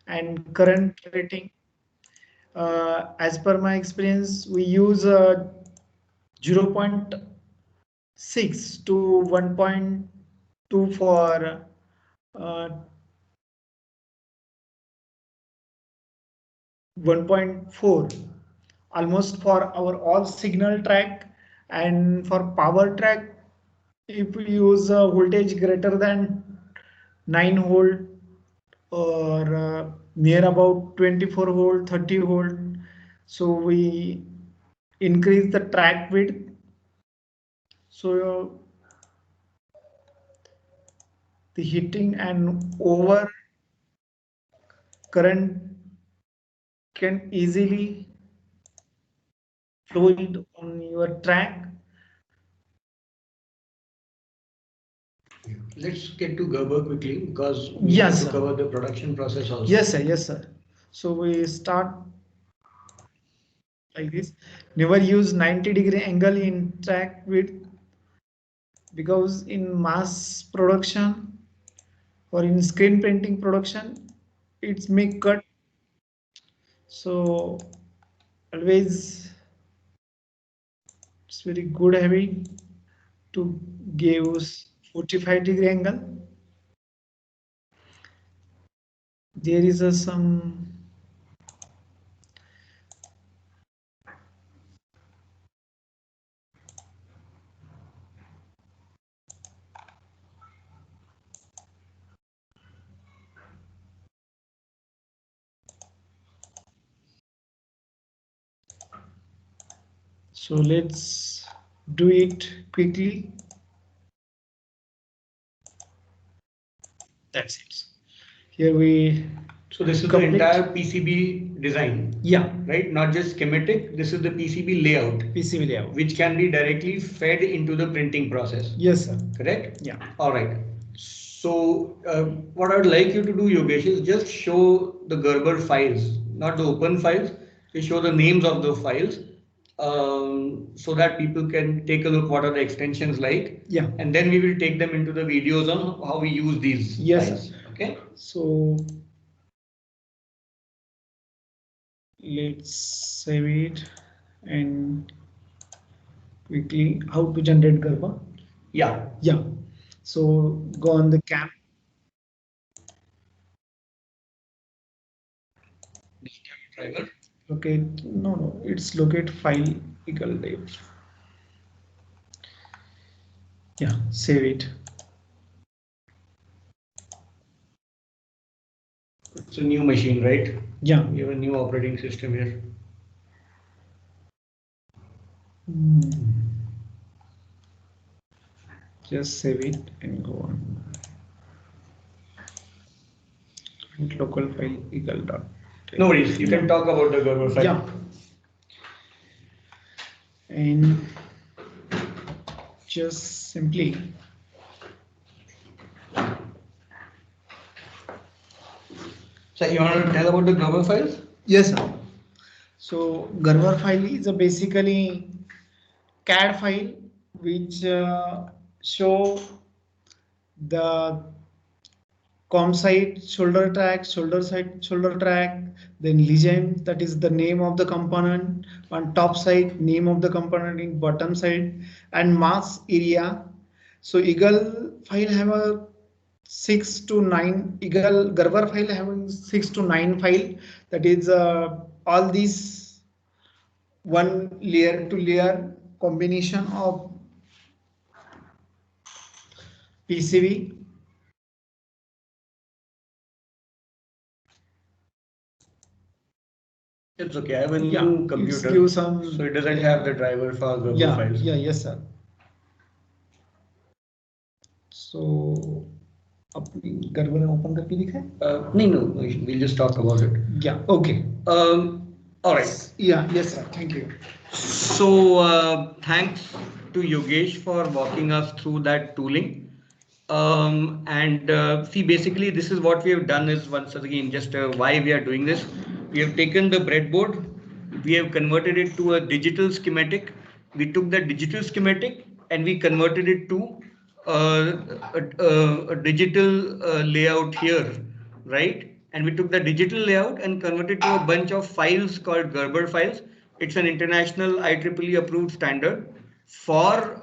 and current rating. As per my experience, we use 0.6 to 1.2 for 1.4 almost for our all signal track, and for power track if we use a voltage greater than 9 volt or near about 24 volt 30 volt, so we increase the track width. So the heating and over current can easily flow it on your track. Let's get to Gerber quickly because we Yes, have to sir. cover the production process also. Yes, sir. Yes, sir. So we start like this. Never use 90-degree angle in track width, because in mass production or in screen printing production, it's make cut. So always it's very good habit to give 45-degree angle. There is a some so let's do it quickly. That's it. Here we. So this is complete the entire PCB design. Yeah. Right? Not just schematic. This is the PCB layout. PCB layout. Which can be directly fed into the printing process. Yes, sir. Correct? Yeah. All right. So what I would like you to do, Yogesh, is just show the Gerber files, not the open files. Just show the names of the files, so that people can take a look what are the extensions like. Yeah. And then we will take them into the videos on how we use these files. Sir. Okay. So let's save it and quickly how to generate Gerber. Yeah. Yeah. So go on the cam. Driver. Okay. No, it's locate file equal div. Yeah, save it. It's a new machine, right? Yeah. We have a new operating system here. Just save it and go on. And local file eagle dot. No worries. You can talk about the Gerber file. Yeah. And just simply So you want to tell about the Gerber files? yes, sir. So Gerber file is a basically CAD file which show the com site, shoulder track, shoulder track, then legend, that is the name of the component on top side, name of the component in bottom side, and mass area. So Eagle file have a 6 to 9 Eagle Gerber file having 6 to 9 file, that is all these one layer to layer combination of PCB. It's okay. I have a new computer, so it doesn't have the driver for Gerber files. Yeah, yes, sir. So, अपनी Gerber open करके दिखाए? No, we'll just talk about it. Yeah, okay. All right. Yeah, yes, sir. Thank you. So thanks to Yogesh for walking us through that tooling. See, basically this is what we have done is once again just why we are doing this. We have taken the breadboard, we have converted it to a digital schematic. We took the digital schematic and we converted it to a digital layout here, right? And we took the digital layout and converted to a bunch of files called Gerber files. It's an international IEEE approved standard for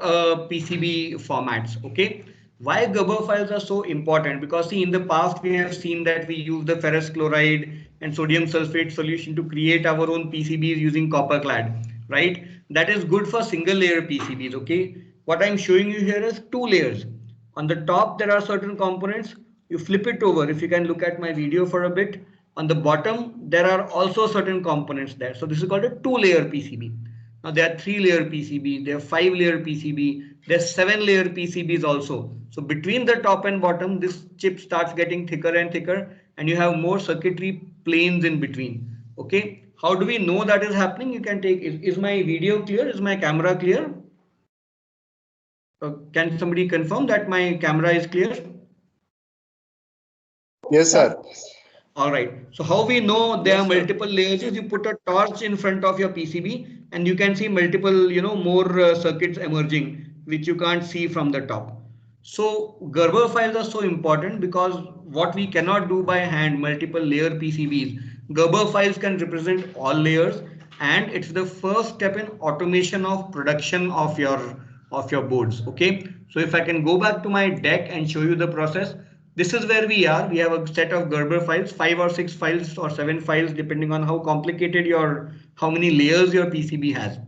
PCB formats. Okay. Why Gerber files are so important? Because see, in the past we have seen that we use the ferrous chloride and sodium sulfate solution to create our own PCBs using copper clad, right? That is good for single layer PCBs. Okay. What I'm showing you here is two layers. On the top there are certain components. You flip it over. If you can look at my video for a bit. On the bottom there are also certain components there. So this is called a two-layer PCB. Now there are 3-layer PCB, there are 5-layer PCB, there are 7-layer PCBs also. So between the top and bottom, this chip starts getting thicker and thicker, and you have more circuitry planes in between. Okay, how do we know that is happening? You can take, is my video clear? Is my camera clear? Can somebody confirm that my camera is clear? Yes, sir. All right. So how we know there are multiple layers is you put a torch in front of your PCB and you can see multiple, more circuits emerging, which you can't see from the top. So Gerber files are so important because what we cannot do by hand, multiple layer PCBs, Gerber files can represent all layers, and it's the first step in automation of production of your boards. Okay. So if I can go back to my deck and show you the process. This is where we are. We have a set of Gerber files, 5 or 6 files or 7 files, depending on how complicated how many layers your PCB has,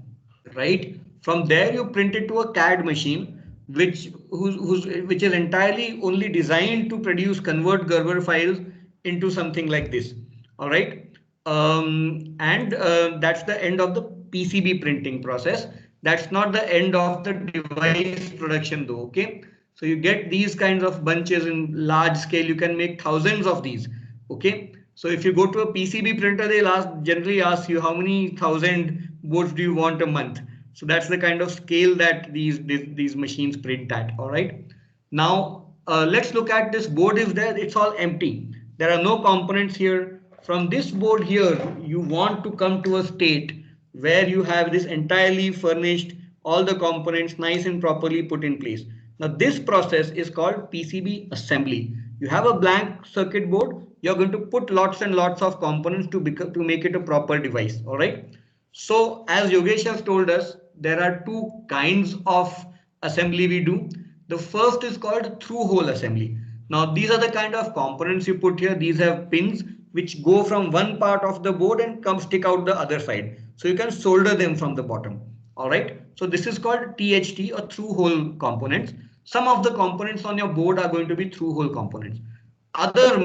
right? From there, you print it to a CAD machine, which is entirely only designed to convert Gerber files into something like this. All right. That's the end of the PCB printing process. That's not the end of the device production though. Okay. So you get these kinds of bunches in large scale. You can make thousands of these. Okay. So if you go to a PCB printer, they'll generally ask you how many thousand boards do you want a month. So that's the kind of scale that these machines print at. All right. Now let's look at this board. Is there? It's all empty. There are no components here. From this board here, you want to come to a state where you have this entirely furnished, all the components nice and properly put in place. Now this process is called PCB assembly. You have a blank circuit board. You're going to put lots and lots of components to make it a proper device. All right. So as Yogesh has told us, there are two kinds of assembly we do. The first is called through hole assembly. Now these are the kind of components you put here. These have pins which go from one part of the board and stick out the other side. So you can solder them from the bottom. All right. So this is called THT or through hole components. some of the components on your board are going to be through-hole components.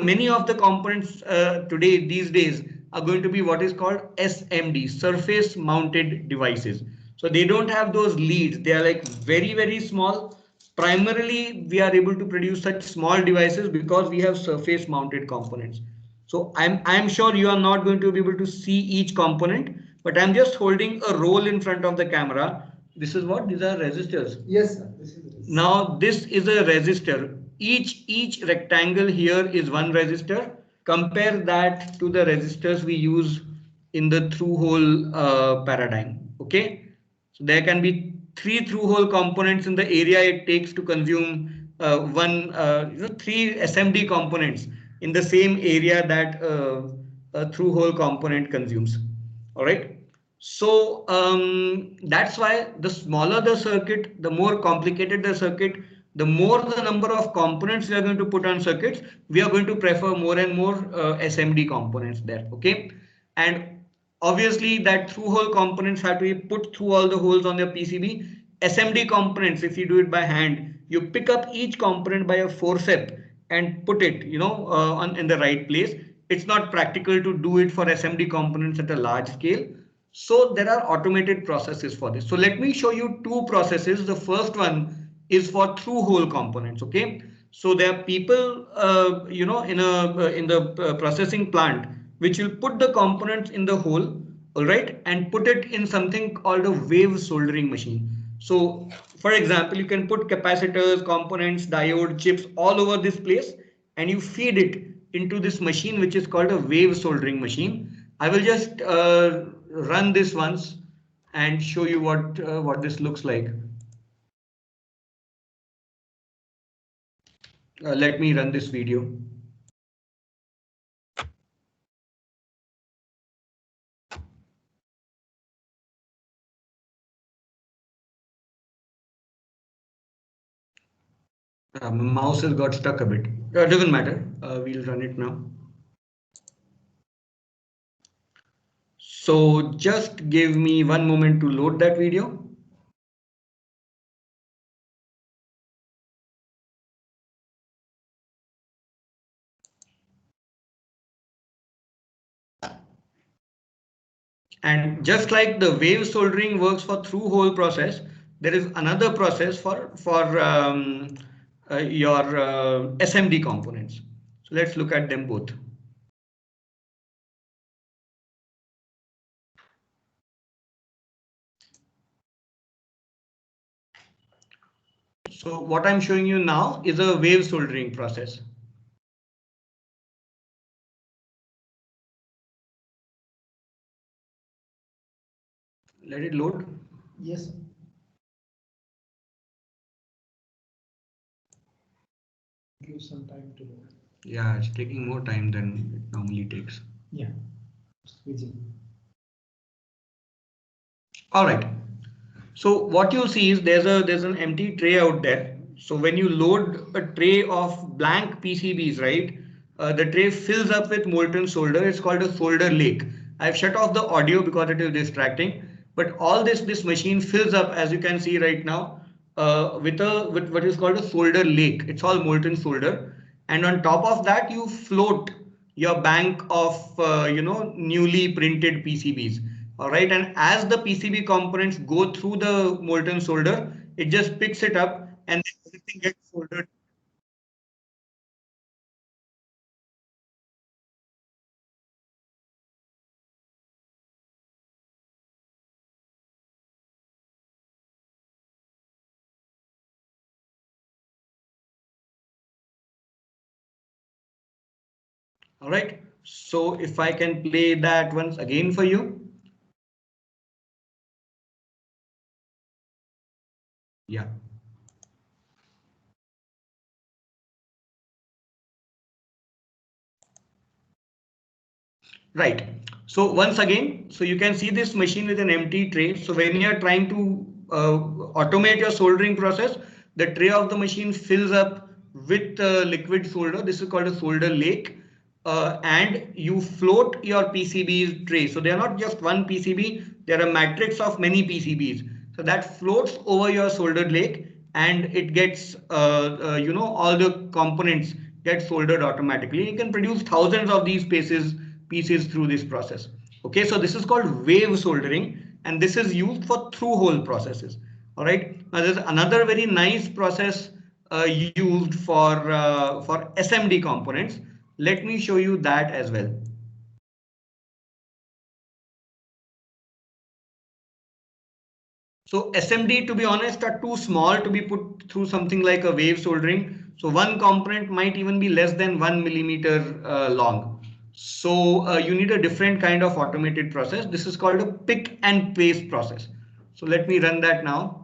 Many of the components these days are going to be what is called SMD, surface mounted devices. So they don't have those leads. They are like very, very small. Primarily, we are able to produce such small devices because we have surface mounted components. So I'm sure you are not going to be able to see each component, but I'm just holding a roll in front of the camera. This is what? These are resistors. Yes, sir. Now this is a resistor. Each rectangle here is one resistor. Compare that to the resistors we use in the through-hole paradigm. Okay, so there can be 3 through-hole components in the area it takes to consume 3 SMD components in the same area that a through-hole component consumes. All right. So that's why the smaller the circuit, the more complicated the circuit, the more the number of components we are going to put on circuits, we are going to prefer more and more SMD components there. Okay. And obviously that through-hole components have to be put through all the holes on your PCB. SMD components, if you do it by hand, you pick up each component by a forceps and put it, in the right place. It's not practical to do it for SMD components at a large scale. So there are automated processes for this. So let me show you 2 processes. The first one is for through-hole components. Okay. So there are people, in the processing plant, which will put the components in the hole, all right, and put it in something called a wave soldering machine. So for example, you can put capacitors, components, diode, chips all over this place, and you feed it into this machine, which is called a wave soldering machine. I will just run this once and show you what this looks like. Let me run this video. My mouse has got stuck a bit. It doesn't matter. We'll run it now. So just give me 1 moment to load that video. And just like the wave soldering works for through-hole process, there is another process for your SMD components. So let's look at them both. So what I'm showing you now is a wave soldering process. Let it load. Yes. Give some time to load. Yeah, it's taking more time than it normally takes. Yeah. All right. So what you see is there's an empty tray out there. So when you load a tray of blank PCBs, right, the tray fills up with molten solder. It's called a solder lake. I've shut off the audio because it is distracting. But all this machine fills up, as you can see right now, with what is called a solder lake. It's all molten solder, and on top of that you float your bank of newly printed PCBs. All right, and as the PCB components go through the molten solder, it just picks it up and everything gets soldered. All right, so if I can play that once again for you. Yeah. Right. So once again, so you can see this machine with an empty tray. So when you are trying to automate your soldering process, the tray of the machine fills up with liquid solder. This is called a solder lake. And you float your PCBs tray. So they are not just one PCB, they are a matrix of many PCBs. So that floats over your solder lake, and it gets, all the components get soldered automatically. You can produce thousands of these pieces through this process. Okay, so this is called wave soldering, and this is used for through-hole processes. All right. Now there's another very nice process used for SMD components. Let me show you that as well. So SMD, to be honest, are too small to be put through something like a wave soldering. So one component might even be less than 1 millimeter long. So you need a different kind of automated process. This is called a pick and place process. So let me run that now.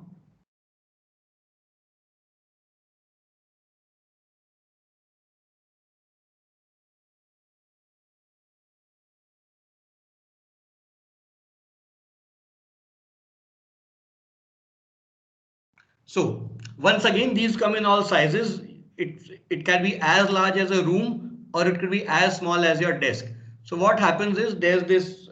So once again, these come in all sizes. It can be as large as a room, or it could be as small as your desk. So what happens is there's this,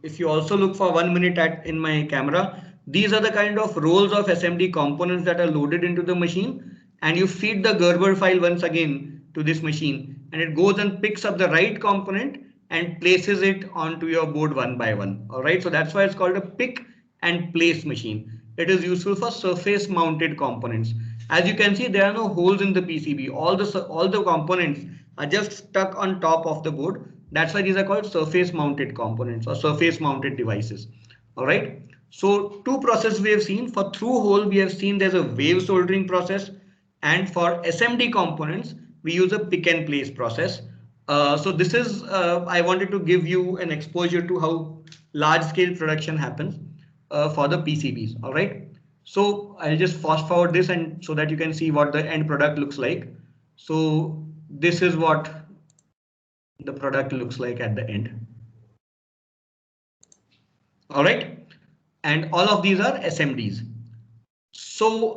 if you also look for 1 minute in my camera, these are the kind of rolls of SMD components that are loaded into the machine, and you feed the Gerber file once again to this machine, and it goes and picks up the right component and places it onto your board one by one. All right, so that's why it's called a pick and place machine. It is useful for surface mounted components. As you can see, there are no holes in the PCB. All the components are just stuck on top of the board. That's why these are called surface mounted components or surface mounted devices. All right. So two processes we have seen. For through hole, we have seen there's a wave soldering process, and for SMD components, we use a pick and place process. So this is, I wanted to give you an exposure to how large scale production happens for the PCBs. All right. So I'll just fast forward this and so that you can see what the end product looks like. So this is what the product looks like at the end. All right. And all of these are SMDs. So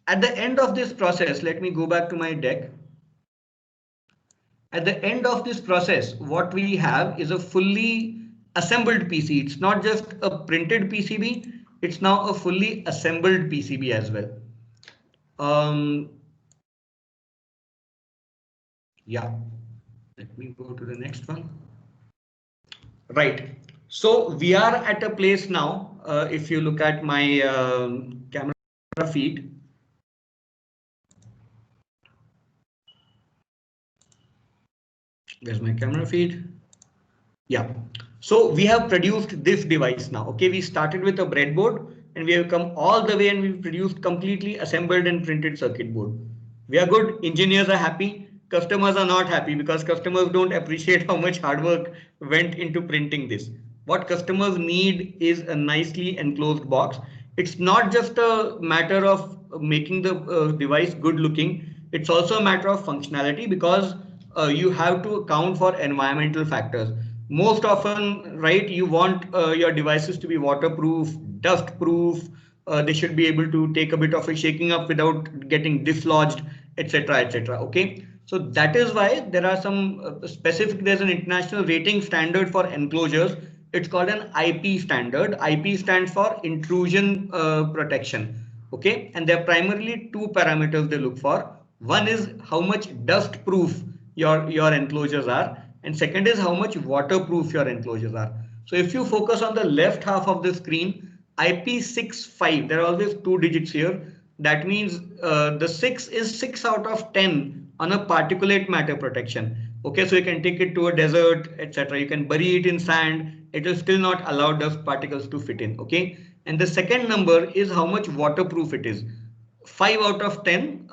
at the end of this process, let me go back to my deck. At the end of this process, what we have is a fully assembled PC. It's not just a printed PCB. It's now a fully assembled PCB as well. Yeah, let me go to the next one. Right. So we are at a place now. If you look at my camera feed. There's my camera feed. Yeah. So we have produced this device now. Okay, we started with a breadboard and we have come all the way and we've produced completely assembled and printed circuit board. We are good. Engineers are happy. Customers are not happy because customers don't appreciate how much hard work went into printing this. What customers need is a nicely enclosed box. It's not just a matter of making the device good looking. It's also a matter of functionality because you have to account for environmental factors. Most often, right, you want your devices to be waterproof, dust proof. They should be able to take a bit of a shaking up without getting dislodged, etc., etc. Okay, so that is why there are some there's an international rating standard for enclosures. It's called an IP standard. IP stands for intrusion protection. Okay, and there are primarily two parameters they look for. One is how much dust proof your enclosures are, and second is how much waterproof your enclosures are. So if you focus on the left half of the screen, IP65, there are always 2 digits here. That means the 6 is 6 out of 10 on a particulate matter protection. Okay, so you can take it to a desert, etc. You can bury it in sand. It will still not allow dust particles to fit in. Okay, and the second number is how much waterproof it is. 5 out of 10,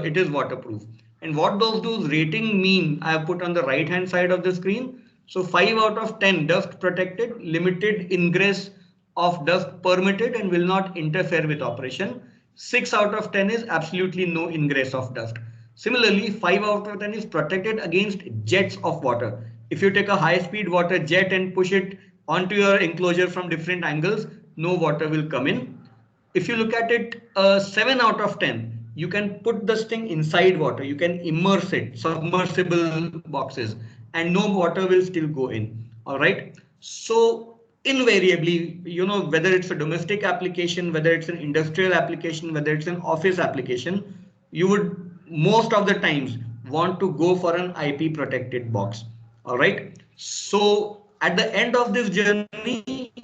it is waterproof. And what those rating mean, I have put on the right hand side of the screen. So 5 out of 10 dust protected, limited ingress of dust permitted and will not interfere with operation. 6 out of 10 is absolutely no ingress of dust. Similarly, 5 out of 10 is protected against jets of water. If you take a high speed water jet and push it onto your enclosure from different angles, no water will come in. If you look at it, 7 out of 10, you can put this thing inside water. You can immerse it, submersible boxes, and no water will still go in. All right. So invariably, you know, whether it's a domestic application, whether it's an industrial application, whether it's an office application, you would most of the times want to go for an IP protected box. All right. So at the end of this journey,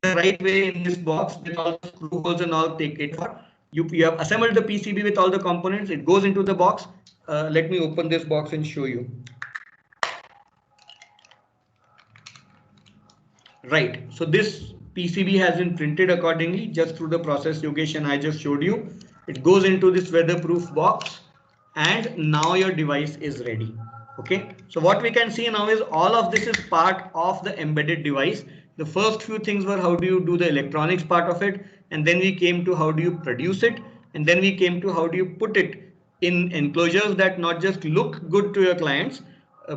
the right way in this box with all the screw holes and all. Take it for you have assembled the PCB with all the components. It goes into the box. Let me open this box and show you. Right. So this PCB has been printed accordingly just through the process Yogesh and I just showed you. It goes into this weatherproof box and now your device is ready. Okay. So what we can see now is all of this is part of the embedded device. The first few things were how do you do the electronics part of it, and then we came to how do you produce it, and then we came to how do you put it in enclosures that not just look good to your clients,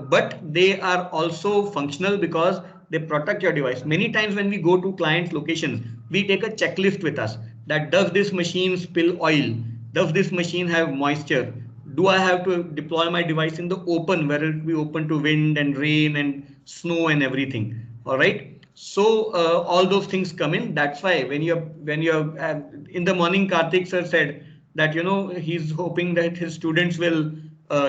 but they are also functional because they protect your device. Many times when we go to client locations, we take a checklist with us that does this machine spill oil? Does this machine have moisture? Do I have to deploy my device in the open where it will be open to wind and rain and snow and everything? All right. So all those things come in. That's why when you're in the morning, Karthik sir said that, you know, he's hoping that his students will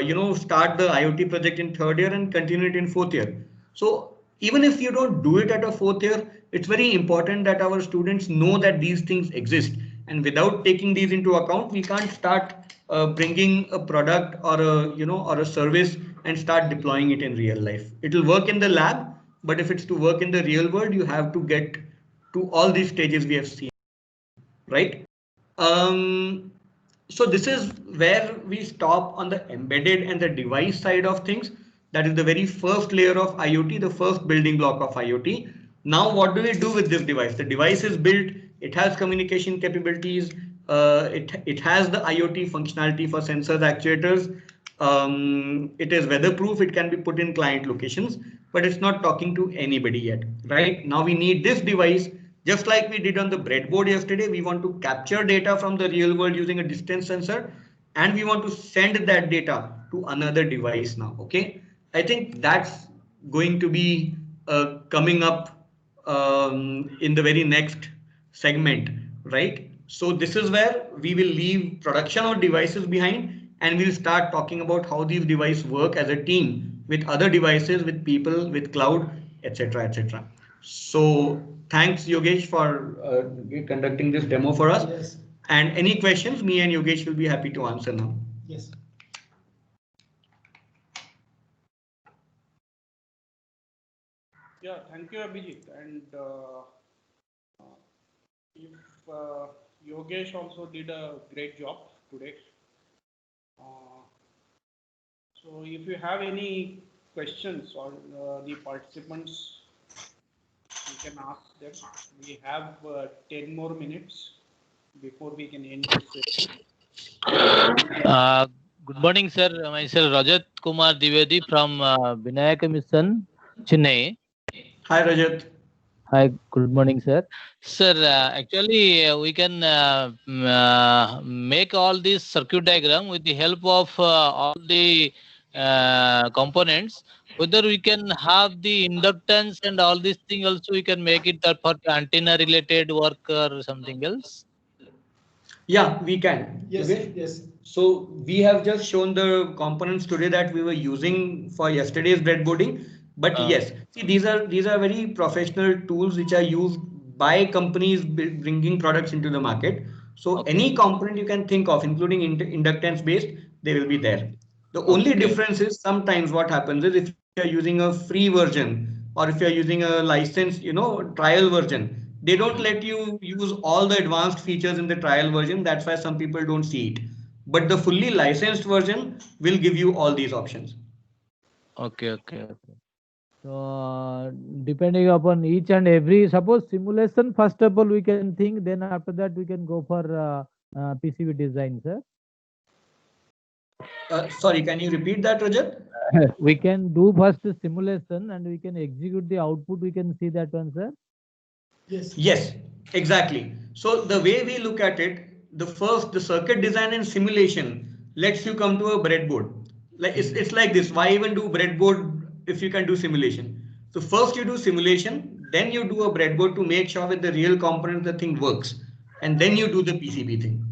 you know, start the IoT project in third year and continue it in fourth year. So even if you don't do it at a fourth year, it's very important that our students know that these things exist. And without taking these into account, we can't start bringing a product or a, you know, or a service and start deploying it in real life. It will work in the lab, but if it's to work in the real world, you have to get to all these stages we have seen, right? So this is where we stop on the embedded and the device side of things. That is the very first layer of IoT, the first building block of IoT. Now, what do we do with this device? The device is built, it has communication capabilities, it has the IoT functionality for sensors, actuators. It is weatherproof, it can be put in client locations, but it's not talking to anybody yet, right? Now we need this device. Just like we did on the breadboard yesterday, we want to capture data from the real world using a distance sensor, and we want to send that data to another device now. Okay, I think that's going to be coming up in the very next segment, right? So this is where we will leave production of devices behind, and we'll start talking about how these devices work as a team with other devices, with people, with cloud, etc., etc. So thanks, Yogesh, for conducting this demo for us. Yes. And any questions, me and Yogesh will be happy to answer now. Yes. Yeah, thank you, Abhijit. And if Yogesh also did a great job today. So if you have any questions or the participants, you can ask them. We have 10 more minutes before we can end this session. Good morning, sir. Myself Rajat Kumar Divedi from Vinayaka Mission, Chennai. Hi, Rajat. Hi, good morning, sir. Sir, actually, we can make all this circuit diagram with the help of all the components. Whether we can have the inductance and all these things also, we can make it for antenna related work or something else. Yeah, we can. Yes. Okay? Yes. So we have just shown the components today that we were using for yesterday's breadboarding. But yes, see, these are very professional tools which are used by companies bringing products into the market. So any component you can think of, including inductance based, they will be there. The only difference is sometimes what happens is if you're using a free version or if you're using a licensed, you know, trial version, they don't let you use all the advanced features in the trial version. That's why some people don't see it. But the fully licensed version will give you all these options. Okay. So depending upon each and every, suppose simulation, first of all we can think, then after that we can go for PCB design, sir. Sorry, can you repeat that, Rajat? We can do first the simulation and we can execute the output. We can see that one, sir. Yes, exactly. So the way we look at it, the circuit design and simulation lets you come to a breadboard. like it's like this. Why even do breadboard if you can do simulation? So first you do simulation, then you do a breadboard to make sure with the real components the thing works, and then you do the PCB thing.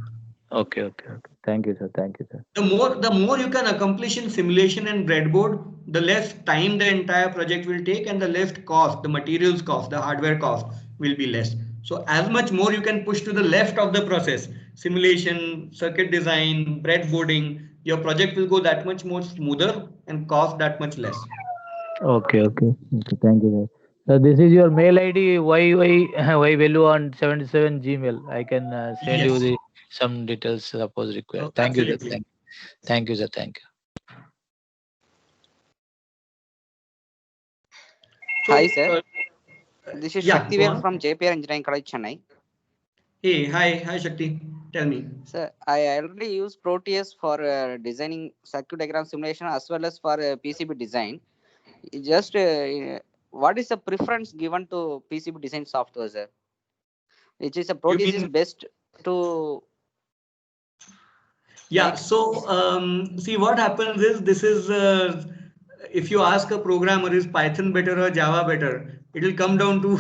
Okay, okay, okay. Thank you, sir. Thank you, sir. The more you can accomplish in simulation and breadboard, the less time the entire project will take, and the less cost, the materials cost, the hardware cost will be less. So as much more you can push to the left of the process, simulation, circuit design, breadboarding, your project will go that much more smoother and cost that much less. Okay, okay. Okay, thank you, sir. So this is your mail ID why value on 77 Gmail. I can send you the some details suppose required. Oh, Thank you, sir. absolutely. Thank you, sir. Thank you. So, Hi, sir. This is yeah, Shaktivel from JPR Engineering College, Chennai. Hey, hi Shakti. Tell me. Sir, I already use Proteus for designing circuit diagram simulation as well as for PCB design. Just what is the preference given to PCB design software, sir? Which is a Proteus is best to. Yeah. So see what happens is this is if you ask a programmer is Python better or Java better, it will come down to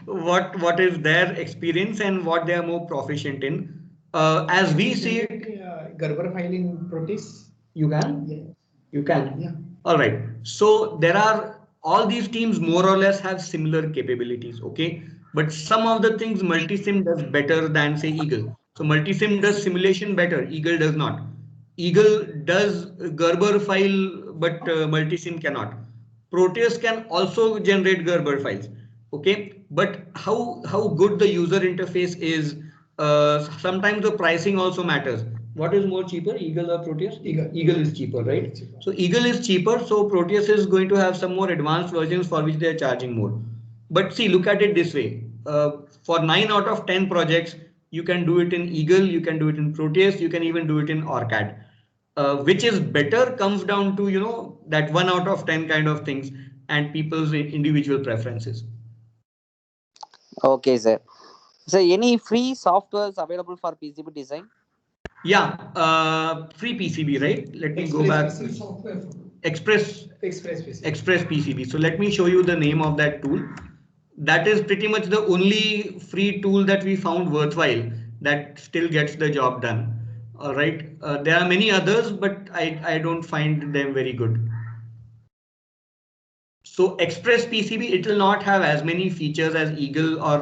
what is their experience and what they are more proficient in. As we see it, Gerber file in Proteus. You can? Yeah. You can? Yeah. All right. So there are all these teams more or less have similar capabilities, okay? But some of the things Multisim does better than say Eagle. So Multisim does simulation better, Eagle does not. Eagle does Gerber file, but Multisim cannot. Proteus can also generate Gerber files, okay? But how good the user interface is, sometimes the pricing also matters. What is more cheaper, Eagle or Proteus? Eagle is cheaper, right? So Eagle is cheaper, so Proteus is going to have some more advanced versions for which they are charging more. But see, look at it this way. For 9 out of 10 projects, you can do it in Eagle, you can do it in Proteus, you can even do it in OrCAD. Which is better comes down to, that 1 out of 10 kind of things and people's individual preferences. Okay, sir. So any free softwares available for PCB design? Yeah, free PCB, right? Let me go back. Express PCB. So let me show you the name of that tool. That is pretty much the only free tool that we found worthwhile that still gets the job done. All right. There are many others, but I don't find them very good. So Express PCB, it will not have as many features as Eagle or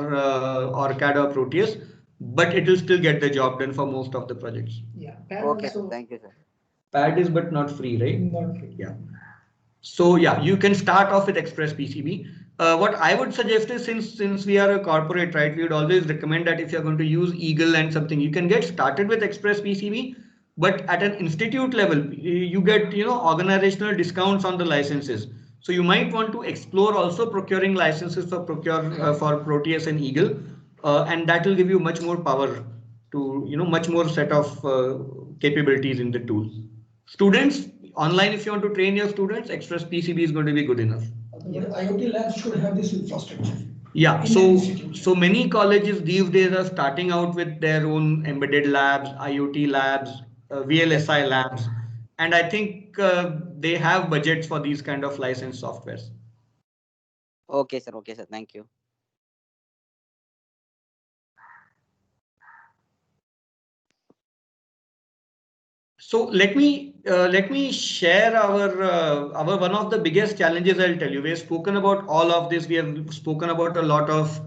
OrCAD or Proteus, but it will still get the job done for most of the projects. Yeah. Okay, also, thank you, sir. PAD is but not free, right? Not free. Yeah. So yeah, you can start off with Express PCB. What I would suggest is since we are a corporate, right, we would always recommend that if you're going to use Eagle and something, you can get started with Express PCB, but at an institute level, you get organizational discounts on the licenses. So you might want to explore also procuring licenses for for Proteus and Eagle, and that will give you much more power to much more set of capabilities in the tool. Students, online, if you want to train your students, Express PCB is going to be good enough. Yeah. IoT labs should have this infrastructure. Yeah, so many colleges these days are starting out with their own embedded labs, IoT labs, VLSI labs, and I think they have budgets for these kind of licensed softwares. Okay, sir. Okay, sir. Thank you. So let me share our one of the biggest challenges. I'll tell you. We have spoken about all of this. We have spoken about a lot of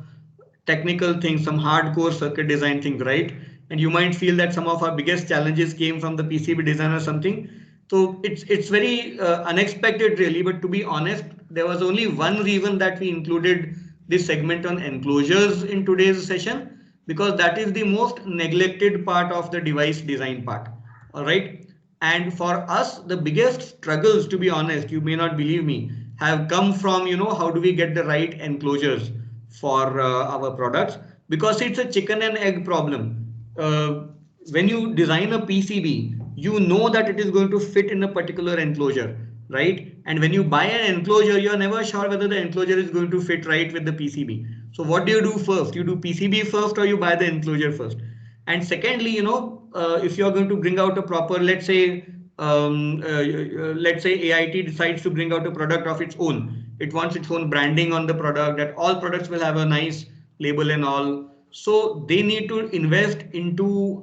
technical things, some hardcore circuit design things, right? And you might feel that some of our biggest challenges came from the PCB design or something. So it's very unexpected, really. But to be honest, there was only one reason that we included this segment on enclosures in today's session, because that is the most neglected part of the device design part. All right. And for us, the biggest struggles, to be honest, you may not believe me, have come from, how do we get the right enclosures for our products? Because it's a chicken and egg problem. When you design a PCB, you know that it is going to fit in a particular enclosure, right? And when you buy an enclosure, you're never sure whether the enclosure is going to fit right with the PCB. So what do you do first? You do PCB first, or you buy the enclosure first? And secondly, if you're going to bring out a proper, let's say, let's say AIT decides to bring out a product of its own. It wants its own branding on the product, that all products will have a nice label and all. So they need to invest into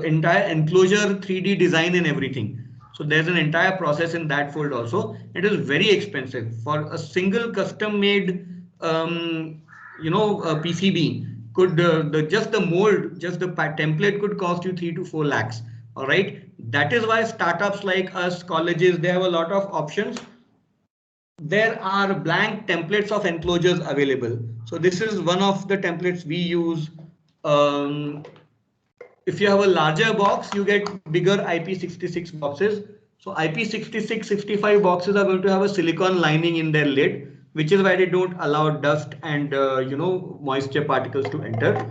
entire enclosure 3D design and everything. So there's an entire process in that fold also. It is very expensive for a single custom made, PCB could just the mold, just the template could cost you 3 to 4 lakhs. All right. That is why startups like us, colleges, they have a lot of options. There are blank templates of enclosures available. So this is one of the templates we use. If you have a larger box, you get bigger IP66 boxes. So IP66, 65 boxes are going to have a silicone lining in their lid, which is why they don't allow dust and moisture particles to enter.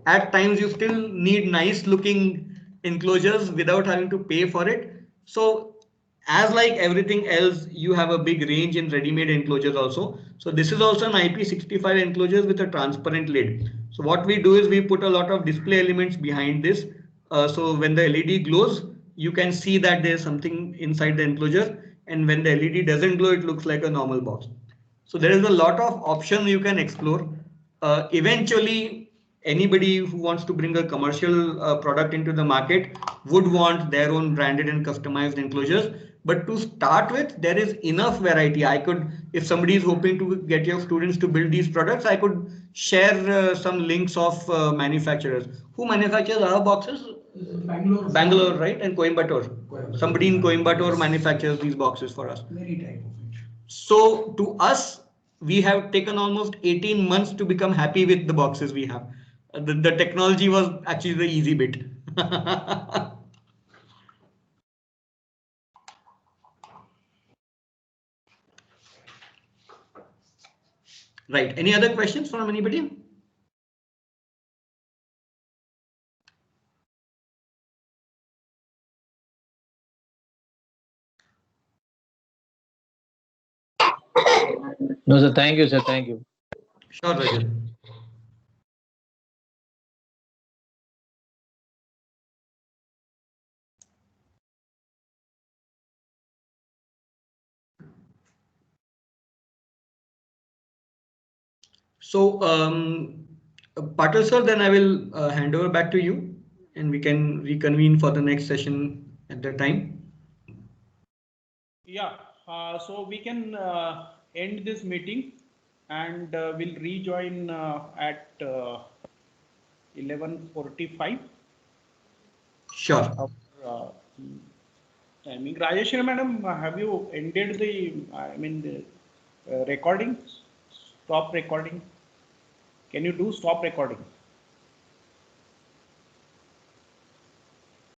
At times, you still need nice looking enclosures without having to pay for it. So as like everything else, you have a big range in ready-made enclosures also. So this is also an IP65 enclosures with a transparent lid. So what we do is we put a lot of display elements behind this. So when the LED glows, you can see that there's something inside the enclosure. And when the LED doesn't glow, it looks like a normal box. So there is a lot of options you can explore. Eventually, anybody who wants to bring a commercial product into the market would want their own branded and customized enclosures. But to start with, there is enough variety. I could, if somebody is hoping to get your students to build these products, I could share some links of manufacturers. Who manufactures our boxes? Bangalore, right? And Coimbatore. Somebody in Coimbatore manufactures these boxes for us. Many type of it. So to us, we have taken almost 18 months to become happy with the boxes we have. The technology was actually the easy bit. Right. Any other questions from anybody? No, sir. Thank you, sir. Thank you. Sure, Rajat. So, Patel sir, then I will hand over back to you and we can reconvene for the next session at that time. Yeah, so we can end this meeting and we'll rejoin at 11:45. Sure. Timing. Rajeshwari madam, have you ended the, recording? Stop recording. Can you do stop recording?